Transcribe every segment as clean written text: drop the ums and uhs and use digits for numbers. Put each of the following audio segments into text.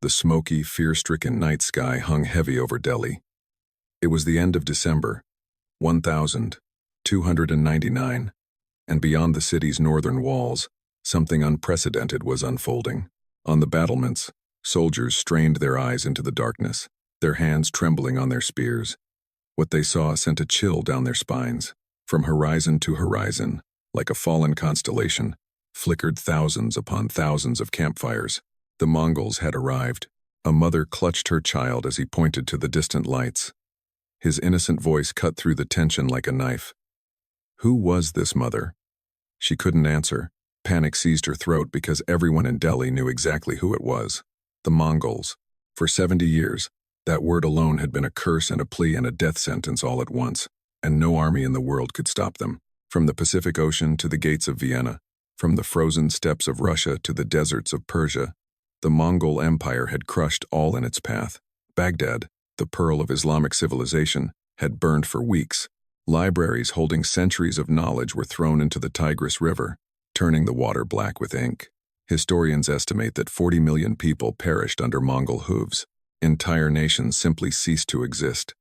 The smoky, fear-stricken night sky hung heavy over Delhi. It was the end of December, 1299, and beyond the city's northern walls, something unprecedented was unfolding. On the battlements, soldiers strained their eyes into the darkness, their hands trembling on their spears. What they saw sent a chill down their spines. From horizon to horizon, like a fallen constellation, flickered thousands upon thousands of campfires. The Mongols had arrived. A mother clutched her child as he pointed to the distant lights. His innocent voice cut through the tension like a knife. Who was this mother? She couldn't answer. Panic seized her throat because everyone in Delhi knew exactly who it was. The Mongols. For 70 years, that word alone had been a curse and a plea and a death sentence all at once, and no army in the world could stop them. From the Pacific Ocean to the gates of Vienna, from the frozen steppes of Russia to the deserts of Persia, the Mongol Empire had crushed all in its path. Baghdad, the pearl of Islamic civilization, had burned for weeks. Libraries holding centuries of knowledge were thrown into the Tigris River, turning the water black with ink. Historians estimate that 40 million people perished under Mongol hooves. Entire nations simply ceased to exist.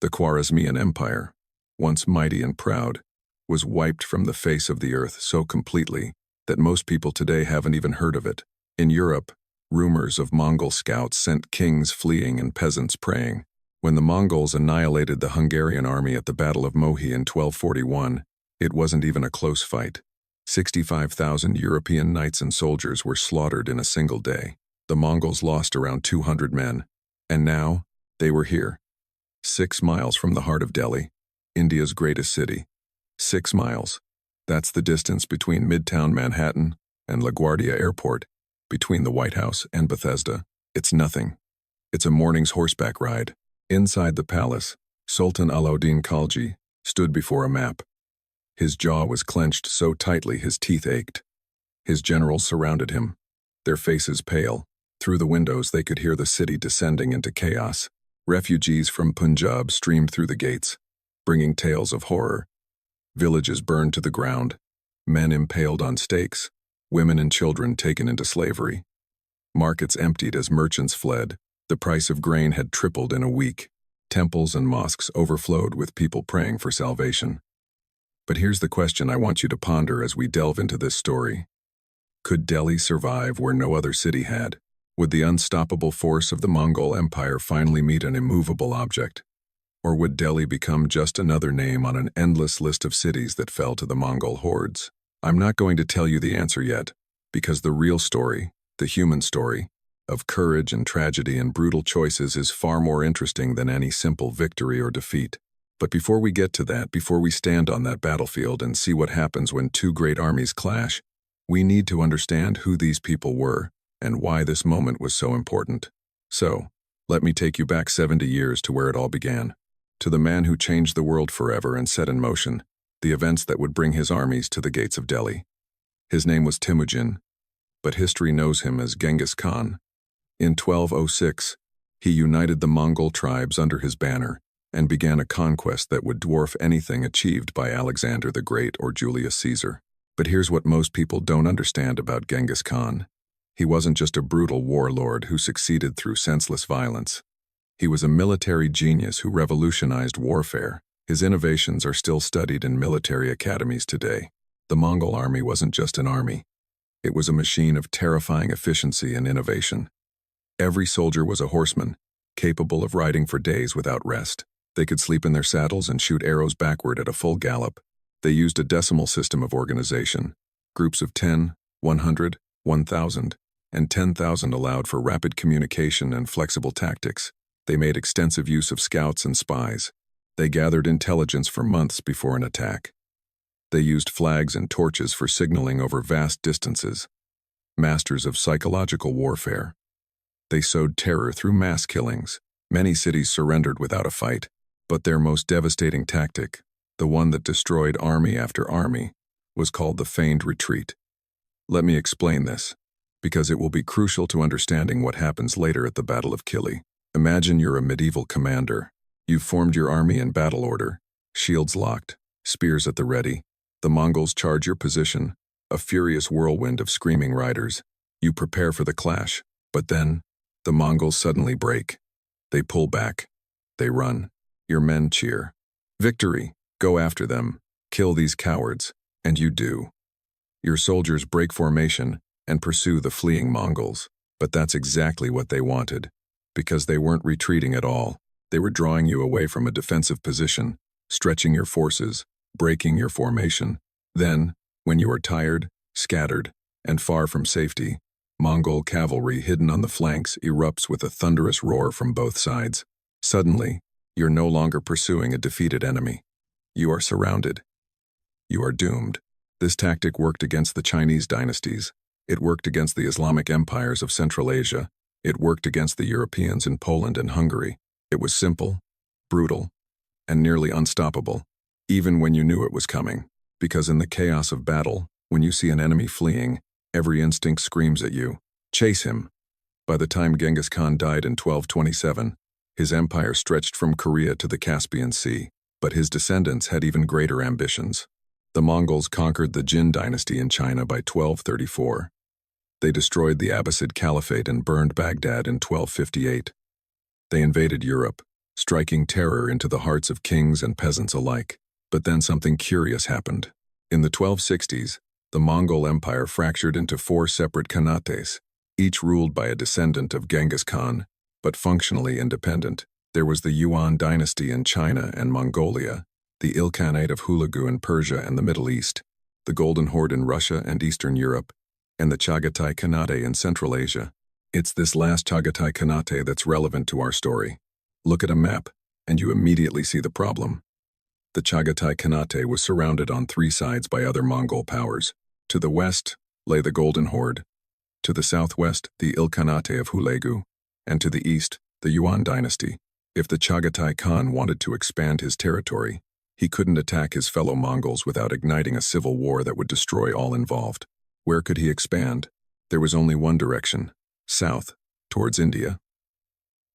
The Khwarezmian Empire, once mighty and proud, was wiped from the face of the earth so completely that most people today haven't even heard of it. In Europe, rumors of Mongol scouts sent kings fleeing and peasants praying. When the Mongols annihilated the Hungarian army at the Battle of Mohi in 1241, it wasn't even a close fight. 65,000 European knights and soldiers were slaughtered in a single day. The Mongols lost around 200 men, and now they were here. 6 miles from the heart of Delhi, India's greatest city. 6 miles. That's the distance between Midtown Manhattan and LaGuardia Airport, between the White House and Bethesda. It's nothing. It's a morning's horseback ride. Inside the palace, Sultan Alauddin Khalji stood before a map. His jaw was clenched so tightly his teeth ached. His generals surrounded him, their faces pale. Through the windows they could hear the city descending into chaos. Refugees from Punjab streamed through the gates, bringing tales of horror. Villages burned to the ground, men impaled on stakes, women and children taken into slavery. Markets emptied as merchants fled. The price of grain had tripled in a week. Temples and mosques overflowed with people praying for salvation. But here's the question I want you to ponder as we delve into this story. Could Delhi survive where no other city had? Would the unstoppable force of the Mongol Empire finally meet an immovable object? Or would Delhi become just another name on an endless list of cities that fell to the Mongol hordes? I'm not going to tell you the answer yet, because the real story, the human story, of courage and tragedy and brutal choices is far more interesting than any simple victory or defeat. But before we get to that, before we stand on that battlefield and see what happens when two great armies clash, we need to understand who these people were and why this moment was so important. So, let me take you back 70 years to where it all began, to the man who changed the world forever and set in motion the events that would bring his armies to the gates of Delhi. His name was Temujin, but history knows him as Genghis Khan. In 1206, he united the Mongol tribes under his banner and began a conquest that would dwarf anything achieved by Alexander the Great or Julius Caesar. But here's what most people don't understand about Genghis Khan. He wasn't just a brutal warlord who succeeded through senseless violence. He was a military genius who revolutionized warfare. His innovations are still studied in military academies today. The Mongol army wasn't just an army. It was a machine of terrifying efficiency and innovation. Every soldier was a horseman, capable of riding for days without rest. They could sleep in their saddles and shoot arrows backward at a full gallop. They used a decimal system of organization. Groups of 10, 100, 1,000, and 10,000 allowed for rapid communication and flexible tactics. They made extensive use of scouts and spies. They gathered intelligence for months before an attack. They used flags and torches for signaling over vast distances. Masters of psychological warfare. They sowed terror through mass killings. Many cities surrendered without a fight, but their most devastating tactic, the one that destroyed army after army, was called the feigned retreat. Let me explain this, because it will be crucial to understanding what happens later at the Battle of Kili. Imagine you're a medieval commander. You've formed your army in battle order, shields locked, spears at the ready. The Mongols charge your position, a furious whirlwind of screaming riders. You prepare for the clash, but then, The Mongols suddenly break. They pull back. They run. Your men cheer. Victory! Go after them. Kill these cowards. And you do. Your soldiers break formation and pursue the fleeing Mongols. But that's exactly what they wanted. Because they weren't retreating at all. They were drawing you away from a defensive position, stretching your forces, breaking your formation. Then, when you are tired, scattered, and far from safety, Mongol cavalry hidden on the flanks erupts with a thunderous roar from both sides. Suddenly, you're no longer pursuing a defeated enemy. You are surrounded. You are doomed. This tactic worked against the Chinese dynasties. It worked against the Islamic empires of Central Asia. It worked against the Europeans in Poland and Hungary. It was simple, brutal, and nearly unstoppable, even when you knew it was coming. Because in the chaos of battle, when you see an enemy fleeing, every instinct screams at you, chase him. By the time Genghis Khan died in 1227, his empire stretched from Korea to the Caspian Sea, but his descendants had even greater ambitions. The Mongols conquered the Jin dynasty in China by 1234. They destroyed the Abbasid Caliphate and burned Baghdad in 1258. They invaded Europe, striking terror into the hearts of kings and peasants alike. But then something curious happened. In the 1260s, the Mongol Empire fractured into 4 separate khanates, each ruled by a descendant of Genghis Khan, but functionally independent. There was the Yuan dynasty in China and Mongolia, the Ilkhanate of Hulagu in Persia and the Middle East, the Golden Horde in Russia and Eastern Europe, and the Chagatai Khanate in Central Asia. It's this last Chagatai Khanate that's relevant to our story. Look at a map, and you immediately see the problem. The Chagatai Khanate was surrounded on 3 sides by other Mongol powers. To the west lay the Golden Horde, to the southwest the Ilkhanate of Hulagu, and to the east the Yuan dynasty. If the Chagatai Khan wanted to expand his territory, he couldn't attack his fellow Mongols without igniting a civil war that would destroy all involved. Where could he expand? There was only one direction, south, towards India.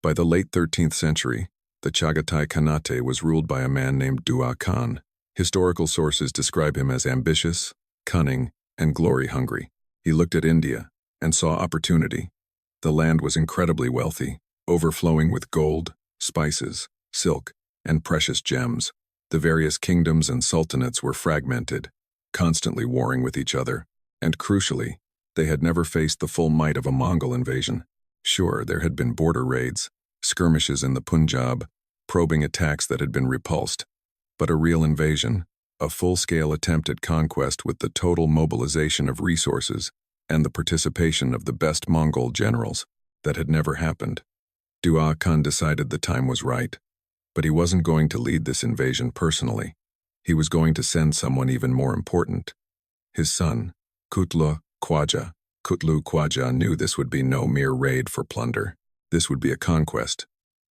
By the late 13th century, the Chagatai Khanate was ruled by a man named Dua Khan. Historical sources describe him as ambitious, cunning, and glory-hungry. He looked at India and saw opportunity. The land was incredibly wealthy, overflowing with gold, spices, silk, and precious gems. The various kingdoms and sultanates were fragmented, constantly warring with each other, and crucially, they had never faced the full might of a Mongol invasion. Sure, there had been border raids, skirmishes in the Punjab, probing attacks that had been repulsed, but a real invasion, a full-scale attempt at conquest with the total mobilization of resources and the participation of the best Mongol generals, that had never happened. Dua Khan decided the time was right, but he wasn't going to lead this invasion personally. He was going to send someone even more important. His son, Kutlugh Khwaja. Kutlugh Khwaja knew this would be no mere raid for plunder. This would be a conquest,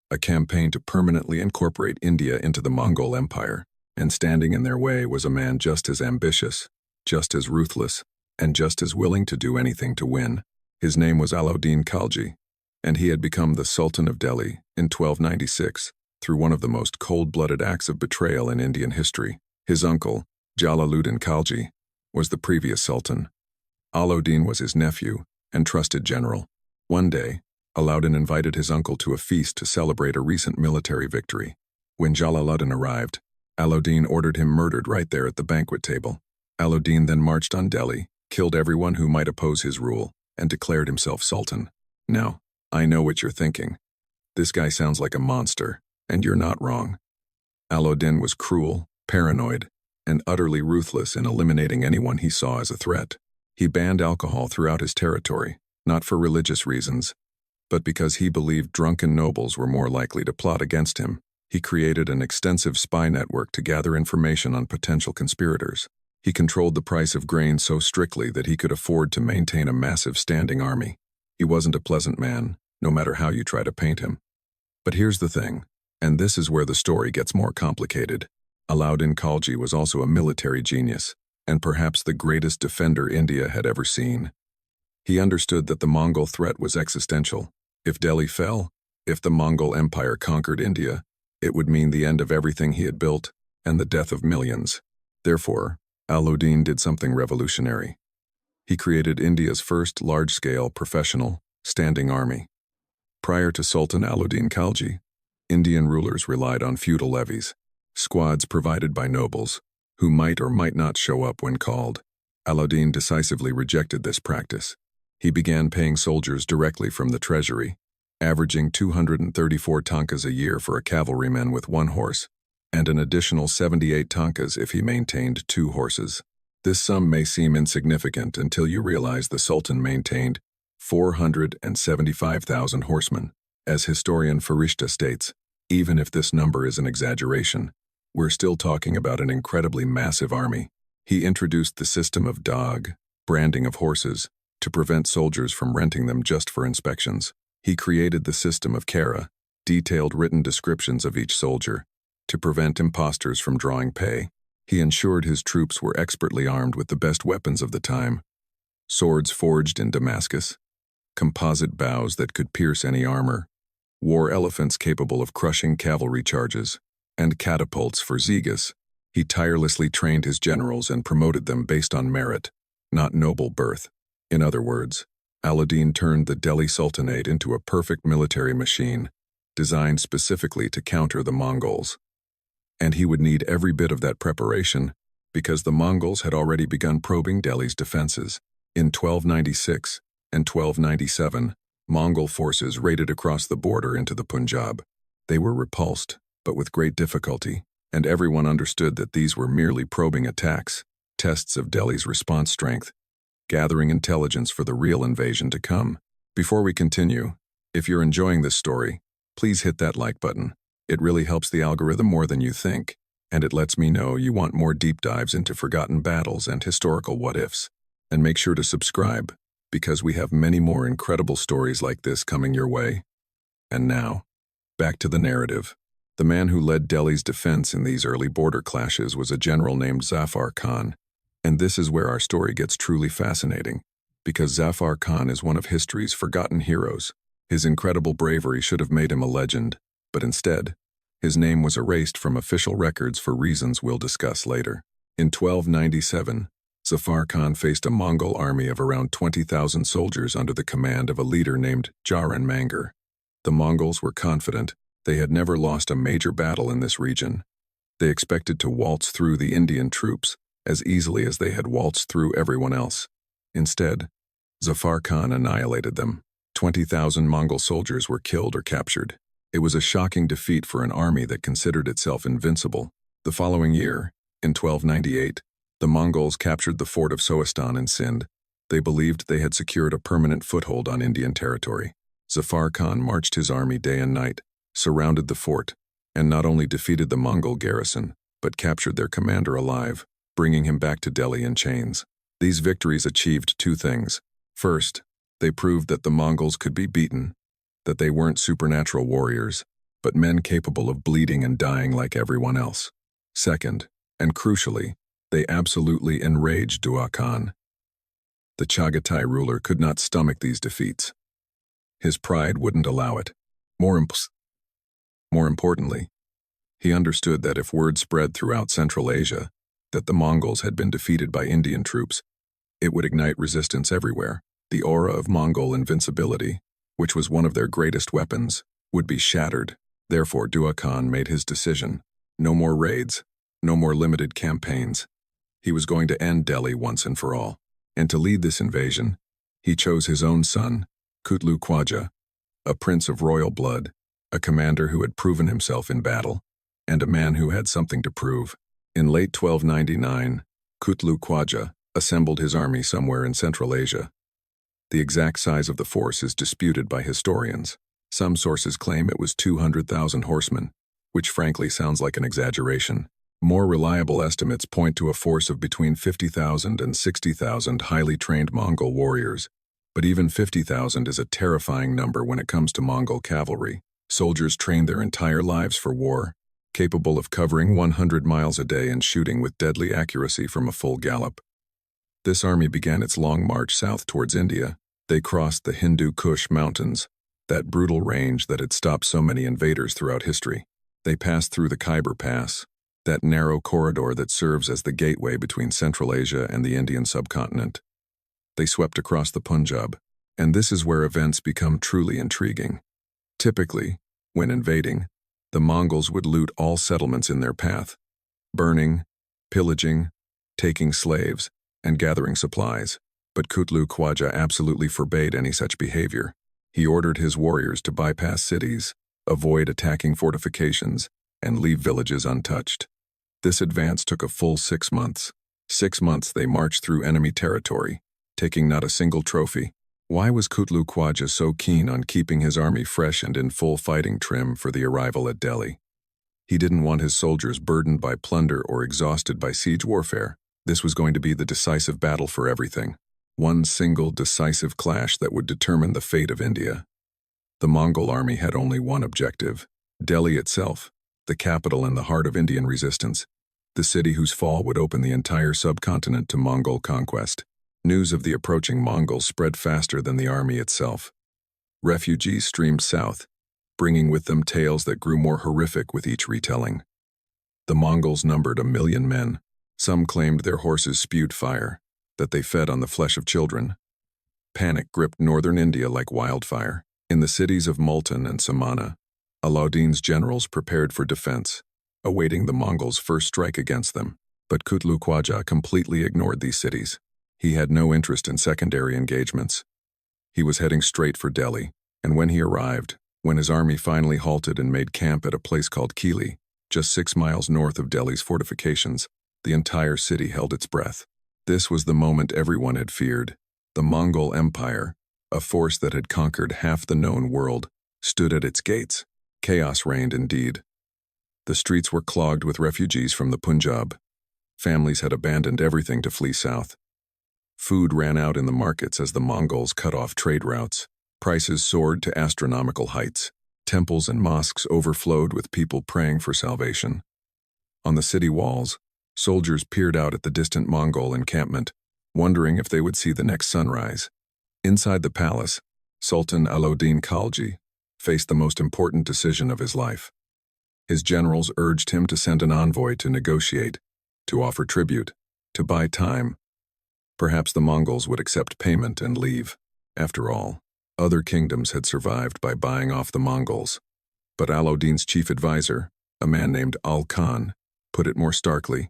a campaign to permanently incorporate India into the Mongol Empire, and standing in their way was a man just as ambitious, just as ruthless, and just as willing to do anything to win. His name was Alauddin Khalji, and he had become the Sultan of Delhi in 1296 through one of the most cold-blooded acts of betrayal in Indian history. His uncle, Jalaluddin Khalji, was the previous sultan. Alauddin was his nephew and trusted general. One day, Alauddin invited his uncle to a feast to celebrate a recent military victory. When Jalaluddin arrived, Alauddin ordered him murdered right there at the banquet table. Alauddin then marched on Delhi, killed everyone who might oppose his rule, and declared himself sultan. Now, I know what you're thinking. This guy sounds like a monster, and you're not wrong. Alauddin was cruel, paranoid, and utterly ruthless in eliminating anyone he saw as a threat. He banned alcohol throughout his territory, not for religious reasons, but because he believed drunken nobles were more likely to plot against him. He created an extensive spy network to gather information on potential conspirators. He controlled the price of grain so strictly that he could afford to maintain a massive standing army. He wasn't a pleasant man, no matter how you try to paint him. But here's the thing, and this is where the story gets more complicated. Alauddin Khalji was also a military genius, and perhaps the greatest defender India had ever seen. He understood that the Mongol threat was existential. If Delhi fell, if the Mongol Empire conquered India, it would mean the end of everything he had built and the death of millions. Therefore, Alauddin did something revolutionary. He created India's first large-scale, professional, standing army. Prior to Sultan Alauddin Khalji, Indian rulers relied on feudal levies, squads provided by nobles, who might or might not show up when called. Alauddin decisively rejected this practice. He began paying soldiers directly from the treasury, averaging 234 tankas a year for a cavalryman with 1 horse, and an additional 78 tankas if he maintained 2 horses. This sum may seem insignificant until you realize the Sultan maintained 475,000 horsemen. As historian Farishta states, even if this number is an exaggeration, we're still talking about an incredibly massive army. He introduced the system of dog, branding of horses, to prevent soldiers from renting them just for inspections. He created the system of kara, detailed written descriptions of each soldier, to prevent impostors from drawing pay. He ensured his troops were expertly armed with the best weapons of the time: swords forged in Damascus, composite bows that could pierce any armor, war elephants capable of crushing cavalry charges, and catapults for zegas. He tirelessly trained his generals and promoted them based on merit, not noble birth. In other words, Alauddin turned the Delhi Sultanate into a perfect military machine, designed specifically to counter the Mongols. And he would need every bit of that preparation because the Mongols had already begun probing Delhi's defenses. In 1296 and 1297, Mongol forces raided across the border into the Punjab. They were repulsed, but with great difficulty, and everyone understood that these were merely probing attacks, tests of Delhi's response strength, gathering intelligence for the real invasion to come. Before we continue, if you're enjoying this story, please hit that like button. It really helps the algorithm more than you think, and it lets me know you want more deep dives into forgotten battles and historical what-ifs. And make sure to subscribe, because we have many more incredible stories like this coming your way. And now, back to the narrative. The man who led Delhi's defense in these early border clashes was a general named Zafar Khan. And this is where our story gets truly fascinating, because Zafar Khan is one of history's forgotten heroes. His incredible bravery should have made him a legend, but instead, his name was erased from official records for reasons we'll discuss later. In 1297, Zafar Khan faced a Mongol army of around 20,000 soldiers under the command of a leader named Jaran Mangar. The Mongols were confident they had never lost a major battle in this region. They expected to waltz through the Indian troops as easily as they had waltzed through everyone else. Instead, Zafar Khan annihilated them. 20,000 Mongol soldiers were killed or captured. It was a shocking defeat for an army that considered itself invincible. The following year, in 1298, the Mongols captured the fort of Soistan in Sindh. They believed they had secured a permanent foothold on Indian territory. Zafar Khan marched his army day and night, surrounded the fort, and not only defeated the Mongol garrison, but captured their commander alive, bringing him back to Delhi in chains. These victories achieved 2 things. First, they proved that the Mongols could be beaten, that they weren't supernatural warriors, but men capable of bleeding and dying like everyone else. Second, and crucially, they absolutely enraged Dua Khan. The Chagatai ruler could not stomach these defeats. His pride wouldn't allow it. More importantly, he understood that if word spread throughout Central Asia that the Mongols had been defeated by Indian troops, it would ignite resistance everywhere. The aura of Mongol invincibility, which was one of their greatest weapons, would be shattered. Therefore, Dua Khan made his decision. No more raids, no more limited campaigns. He was going to end Delhi once and for all. And to lead this invasion, he chose his own son, Kutlugh Khwaja, a prince of royal blood, a commander who had proven himself in battle, and a man who had something to prove. In late 1299, Kutlugh Khwaja assembled his army somewhere in Central Asia. The exact size of the force is disputed by historians. Some sources claim it was 200,000 horsemen, which frankly sounds like an exaggeration. More reliable estimates point to a force of between 50,000 and 60,000 highly trained Mongol warriors. But even 50,000 is a terrifying number when it comes to Mongol cavalry. Soldiers trained their entire lives for war, capable of covering 100 miles a day and shooting with deadly accuracy from a full gallop. This army began its long march south towards India. They crossed the Hindu Kush Mountains, that brutal range that had stopped so many invaders throughout history. They passed through the Khyber Pass, that narrow corridor that serves as the gateway between Central Asia and the Indian subcontinent. They swept across the Punjab, and this is where events become truly intriguing. Typically, when invading, the Mongols would loot all settlements in their path, burning, pillaging, taking slaves, and gathering supplies. But Kutlugh Khwaja absolutely forbade any such behavior. He ordered his warriors to bypass cities, avoid attacking fortifications, and leave villages untouched. This advance took a full 6 months. 6 months they marched through enemy territory, taking not a single trophy. Why was Kutlugh Khwaja so keen on keeping his army fresh and in full fighting trim for the arrival at Delhi? He didn't want his soldiers burdened by plunder or exhausted by siege warfare. This was going to be the decisive battle for everything. One single decisive clash that would determine the fate of India. The Mongol army had only one objective: Delhi itself, the capital and the heart of Indian resistance, the city whose fall would open the entire subcontinent to Mongol conquest. News of the approaching Mongols spread faster than the army itself. Refugees streamed south, bringing with them tales that grew more horrific with each retelling. The Mongols numbered 1 million men. Some claimed their horses spewed fire, that they fed on the flesh of children. Panic gripped northern India like wildfire. In the cities of Multan and Samana, Alauddin's generals prepared for defense, awaiting the Mongols' first strike against them. But Kutlugh Khwaja completely ignored these cities. He had no interest in secondary engagements. He was heading straight for Delhi, and when he arrived, when his army finally halted and made camp at a place called Kili, just 6 miles north of Delhi's fortifications, the entire city held its breath. This was the moment everyone had feared. The Mongol Empire, a force that had conquered half the known world, stood at its gates. Chaos reigned indeed. The streets were clogged with refugees from the Punjab. Families had abandoned everything to flee south. Food ran out in the markets as the Mongols cut off trade routes. Prices soared to astronomical heights. Temples and mosques overflowed with people praying for salvation. On the city walls, soldiers peered out at the distant Mongol encampment, wondering if they would see the next sunrise. Inside the palace, Sultan Alauddin Khalji faced the most important decision of his life. His generals urged him to send an envoy to negotiate, to offer tribute, to buy time. Perhaps the Mongols would accept payment and leave. After all, other kingdoms had survived by buying off the Mongols. But Alauddin's chief advisor, a man named Khan, put it more starkly: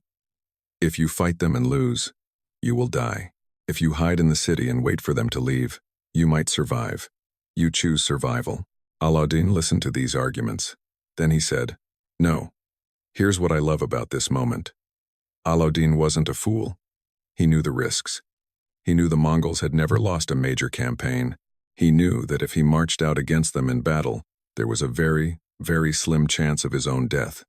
if you fight them and lose, you will die. If you hide in the city and wait for them to leave, you might survive. You choose survival. Alauddin listened to these arguments. Then he said, "No. Here's what I love about this moment." Alauddin wasn't a fool. He knew the risks. He knew the Mongols had never lost a major campaign. He knew that if he marched out against them in battle, there was a very, very slim chance of his own death.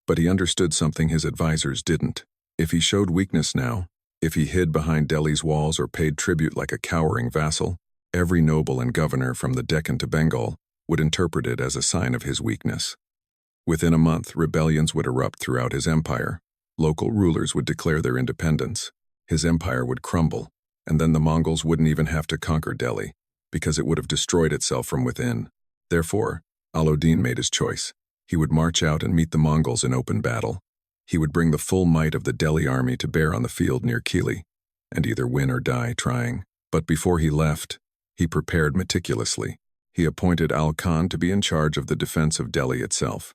But he understood something his advisors didn't. If he showed weakness now, if he hid behind Delhi's walls or paid tribute like a cowering vassal, every noble and governor from the Deccan to Bengal would interpret it as a sign of his weakness. Within a month, rebellions would erupt throughout his empire. Local rulers would declare their independence. His empire would crumble, and then the Mongols wouldn't even have to conquer Delhi, because it would have destroyed itself from within. Therefore, Alauddin made his choice. He would march out and meet the Mongols in open battle. He would bring the full might of the Delhi army to bear on the field near Kili, and either win or die trying. But before he left, he prepared meticulously. He appointed Khan to be in charge of the defense of Delhi itself.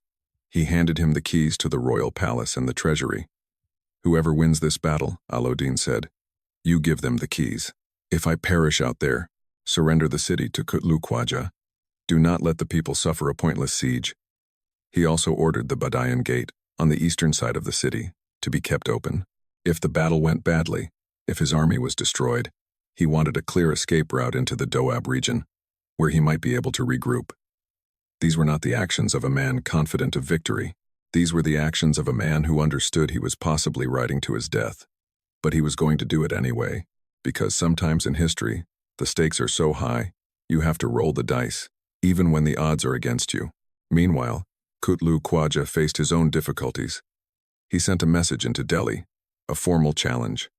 He handed him the keys to the royal palace and the treasury. "Whoever wins this battle," Alauddin said, "you give them the keys. If I perish out there, surrender the city to Kutlugh Khwaja. Do not let the people suffer a pointless siege." He also ordered the Badayan Gate, on the eastern side of the city, to be kept open. If the battle went badly, if his army was destroyed, he wanted a clear escape route into the Doab region, where he might be able to regroup. These were not the actions of a man confident of victory. These were the actions of a man who understood he was possibly riding to his death. But he was going to do it anyway, because sometimes in history, the stakes are so high, you have to roll the dice, even when the odds are against you. Meanwhile, Kutlugh Khwaja faced his own difficulties. He sent a message into Delhi, a formal challenge.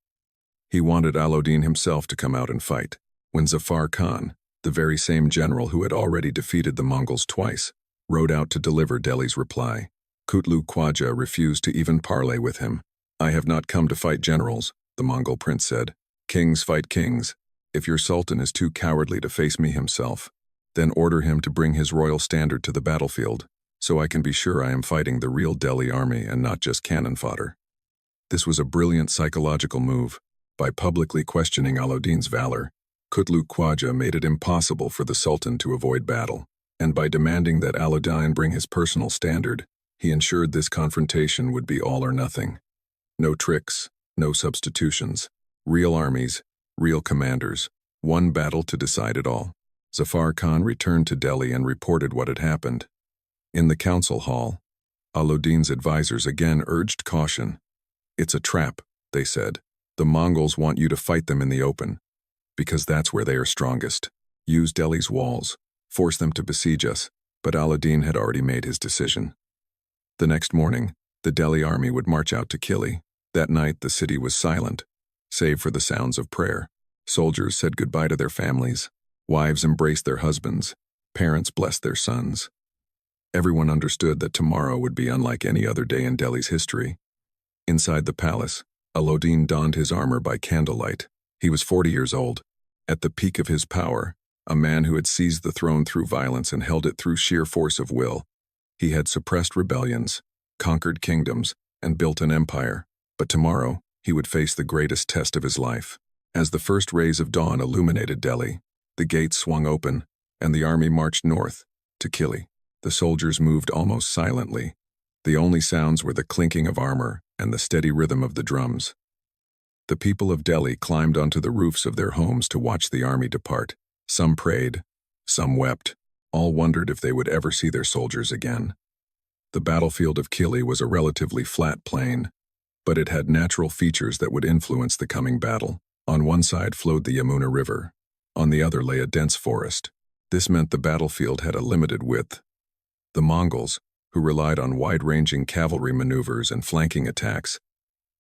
He wanted Alauddin himself to come out and fight. When Zafar Khan, the very same general who had already defeated the Mongols twice, rode out to deliver Delhi's reply, Kutlugh Khwaja refused to even parley with him. "I have not come to fight generals," the Mongol prince said. "Kings fight kings. If your sultan is too cowardly to face me himself, Then order him to bring his royal standard to the battlefield, so I can be sure I am fighting the real Delhi army and not just cannon fodder. This was a brilliant psychological move. By publicly questioning Alauddin's valor, Kutlugh Khwaja made it impossible for the Sultan to avoid battle, and by demanding that Alauddin bring his personal standard, he ensured this confrontation would be all or nothing. No tricks, no substitutions. Real armies, real commanders, one battle to decide it all. Zafar Khan returned to Delhi and reported what had happened. In the council hall, Alauddin's advisors again urged caution. "It's a trap," they said. "The Mongols want you to fight them in the open, because that's where they are strongest. Use Delhi's walls, force them to besiege us," but Alauddin had already made his decision. The next morning, the Delhi army would march out to Kili. That night, the city was silent, save for the sounds of prayer. Soldiers said goodbye to their families. Wives embraced their husbands. Parents blessed their sons. Everyone understood that tomorrow would be unlike any other day in Delhi's history. Inside the palace, Alauddin donned his armor by candlelight. He was 40 years old, at the peak of his power, a man who had seized the throne through violence and held it through sheer force of will. He had suppressed rebellions, conquered kingdoms, and built an empire. But tomorrow, he would face the greatest test of his life. As the first rays of dawn illuminated Delhi, the gates swung open, and the army marched north, to Kili. The soldiers moved almost silently. The only sounds were the clinking of armor and the steady rhythm of the drums. The people of Delhi climbed onto the roofs of their homes to watch the army depart. Some prayed, some wept. All wondered if they would ever see their soldiers again. The battlefield of Kili was a relatively flat plain, but it had natural features that would influence the coming battle. On one side flowed the Yamuna River. On the other lay a dense forest. This meant the battlefield had a limited width. The Mongols, who relied on wide-ranging cavalry maneuvers and flanking attacks,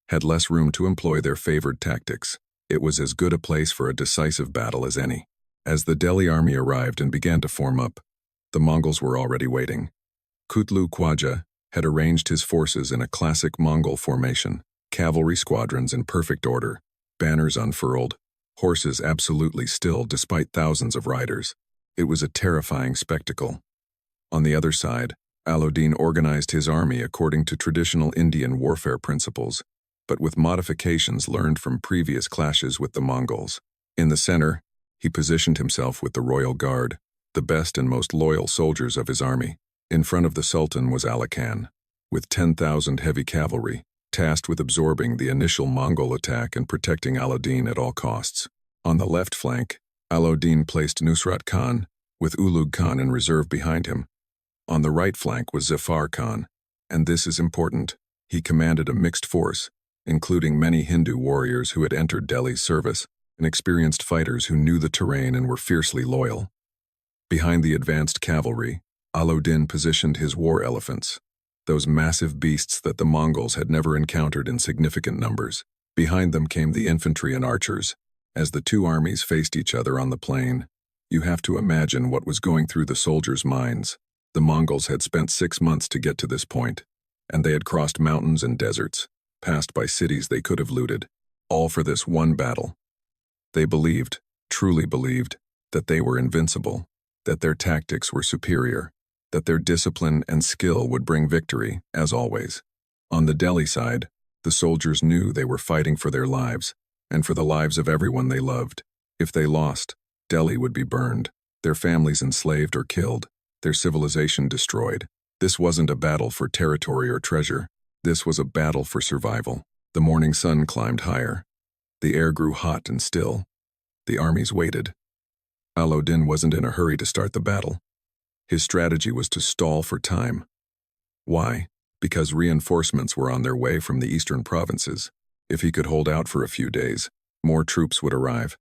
had less room to employ their favored tactics. It was as good a place for a decisive battle as any. As the Delhi army arrived and began to form up, the Mongols were already waiting. Kutlugh Khwaja had arranged his forces in a classic Mongol formation, cavalry squadrons in perfect order, banners unfurled, horses absolutely still despite thousands of riders. It was a terrifying spectacle. On the other side, Alauddin organized his army according to traditional Indian warfare principles, but with modifications learned from previous clashes with the Mongols. In the center, he positioned himself with the royal guard, the best and most loyal soldiers of his army. In front of the Sultan was Ali Khan, with 10,000 heavy cavalry, tasked with absorbing the initial Mongol attack and protecting Alauddin at all costs. On the left flank, Alauddin placed Nusrat Khan, with Ulugh Khan in reserve behind him. On the right flank was Zafar Khan, and this is important. He commanded a mixed force, including many Hindu warriors who had entered Delhi's service and experienced fighters who knew the terrain and were fiercely loyal. Behind the advanced cavalry, Alauddin positioned his war elephants, those massive beasts that the Mongols had never encountered in significant numbers. Behind them came the infantry and archers. As the two armies faced each other on the plain, you have to imagine what was going through the soldiers' minds. The Mongols had spent 6 months to get to this point, and they had crossed mountains and deserts, passed by cities they could have looted, all for this one battle. They believed, truly believed, that they were invincible, that their tactics were superior, that their discipline and skill would bring victory, as always. On the Delhi side, the soldiers knew they were fighting for their lives, and for the lives of everyone they loved. If they lost, Delhi would be burned, their families enslaved or killed, their civilization destroyed. This wasn't a battle for territory or treasure. This was a battle for survival. The morning sun climbed higher. The air grew hot and still. The armies waited. Alauddin wasn't in a hurry to start the battle. His strategy was to stall for time. Why? Because reinforcements were on their way from the eastern provinces. If he could hold out for a few days, more troops would arrive.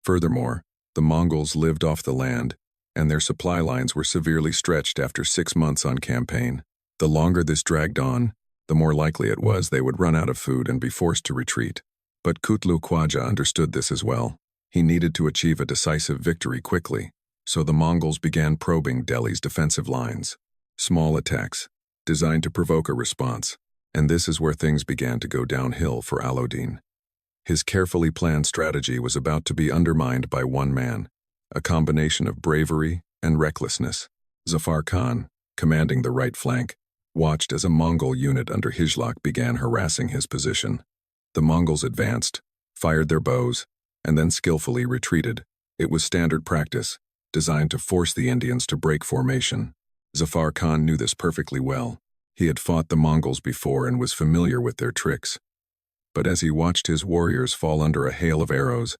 Furthermore, the Mongols lived off the land, and their supply lines were severely stretched after 6 months on campaign. The longer this dragged on, the more likely it was they would run out of food and be forced to retreat. But Kutlugh Khwaja understood this as well. He needed to achieve a decisive victory quickly, so the Mongols began probing Delhi's defensive lines. Small attacks, designed to provoke a response, and this is where things began to go downhill for Alauddin. His carefully planned strategy was about to be undermined by one man, a combination of bravery and recklessness. Zafar Khan, commanding the right flank, watched as a Mongol unit under Hijlak began harassing his position. The Mongols advanced, fired their bows, and then skillfully retreated. It was standard practice, designed to force the Indians to break formation. Zafar Khan knew this perfectly well. He had fought the Mongols before and was familiar with their tricks. But as he watched his warriors fall under a hail of arrows,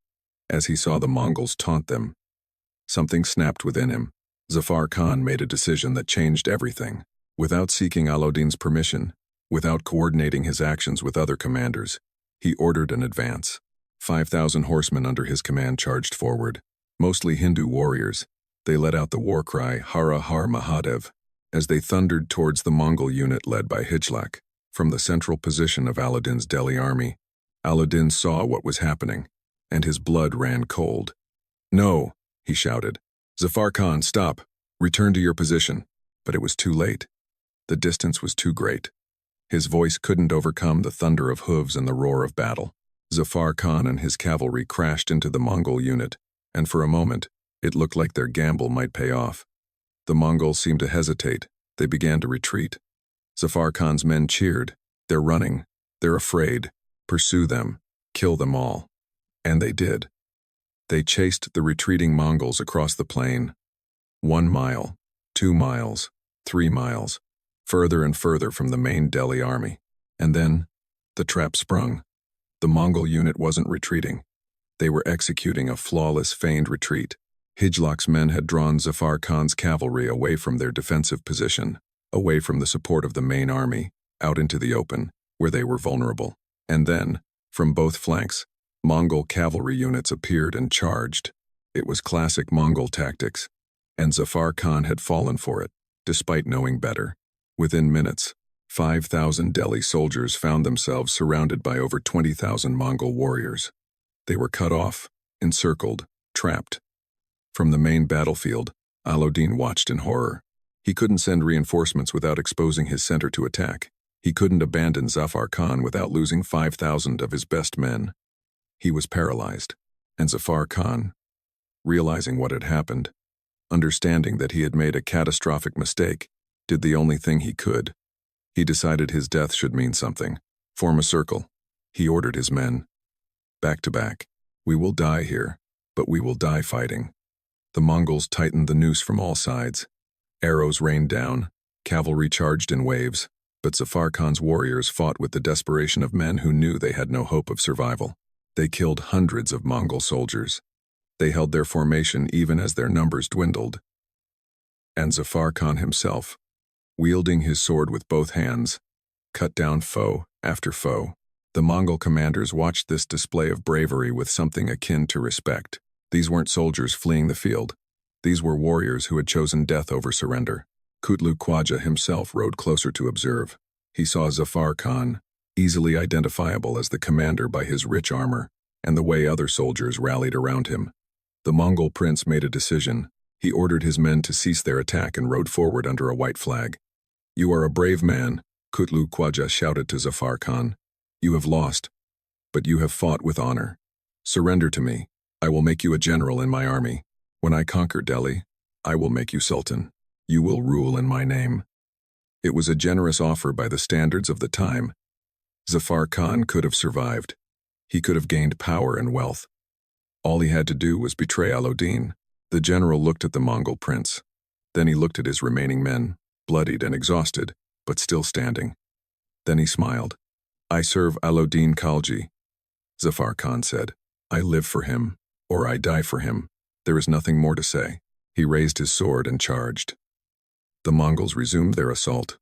as he saw the Mongols taunt them, something snapped within him. Zafar Khan made a decision that changed everything. Without seeking Alauddin's permission, without coordinating his actions with other commanders, he ordered an advance. 5,000 horsemen under his command charged forward, mostly Hindu warriors. They let out the war cry, Hara Har Mahadev, as they thundered towards the Mongol unit led by Hijlak. From the central position of Alauddin's Delhi army, Alauddin saw what was happening, and his blood ran cold. "No," he shouted. "Zafar Khan, stop. Return to your position." But it was too late. The distance was too great. His voice couldn't overcome the thunder of hooves and the roar of battle. Zafar Khan and his cavalry crashed into the Mongol unit, and for a moment, it looked like their gamble might pay off. The Mongols seemed to hesitate. They began to retreat. Zafar Khan's men cheered. "They're running. They're afraid. Pursue them. Kill them all." And they did. They chased the retreating Mongols across the plain. 1 mile, 2 miles, 3 miles, further and further from the main Delhi army. And then, the trap sprung. The Mongol unit wasn't retreating. They were executing a flawless, feigned retreat. Hijlak's men had drawn Zafar Khan's cavalry away from their defensive position, away from the support of the main army, out into the open, where they were vulnerable. And then, from both flanks, Mongol cavalry units appeared and charged. It was classic Mongol tactics, and Zafar Khan had fallen for it, despite knowing better. Within minutes, 5,000 Delhi soldiers found themselves surrounded by over 20,000 Mongol warriors. They were cut off, encircled, trapped. From the main battlefield, Alauddin watched in horror. He couldn't send reinforcements without exposing his center to attack. He couldn't abandon Zafar Khan without losing 5,000 of his best men. He was paralyzed, and Zafar Khan, realizing what had happened, understanding that he had made a catastrophic mistake, did the only thing he could. He decided his death should mean something. Form a circle. He ordered his men. Back to back. We will die here, but we will die fighting. The Mongols tightened the noose from all sides. Arrows rained down. Cavalry charged in waves. But Zafar Khan's warriors fought with the desperation of men who knew they had no hope of survival. They killed hundreds of Mongol soldiers. They held their formation even as their numbers dwindled. And Zafar Khan himself, wielding his sword with both hands, cut down foe after foe. The Mongol commanders watched this display of bravery with something akin to respect. These weren't soldiers fleeing the field. These were warriors who had chosen death over surrender. Kutlugh Khwaja himself rode closer to observe. He saw Zafar Khan, easily identifiable as the commander by his rich armor, and the way other soldiers rallied around him. The Mongol prince made a decision. He ordered his men to cease their attack and rode forward under a white flag. "You are a brave man," Kutlugh Khwaja shouted to Zafar Khan. "You have lost, but you have fought with honor. Surrender to me. I will make you a general in my army. When I conquer Delhi, I will make you sultan. You will rule in my name." It was a generous offer by the standards of the time. Zafar Khan could have survived. He could have gained power and wealth. All he had to do was betray Alauddin. The general looked at the Mongol prince. Then he looked at his remaining men, bloodied and exhausted, but still standing. Then he smiled. "I serve Alauddin Khalji," Zafar Khan said. "I live for him, or I die for him. There is nothing more to say." He raised his sword and charged. The Mongols resumed their assault.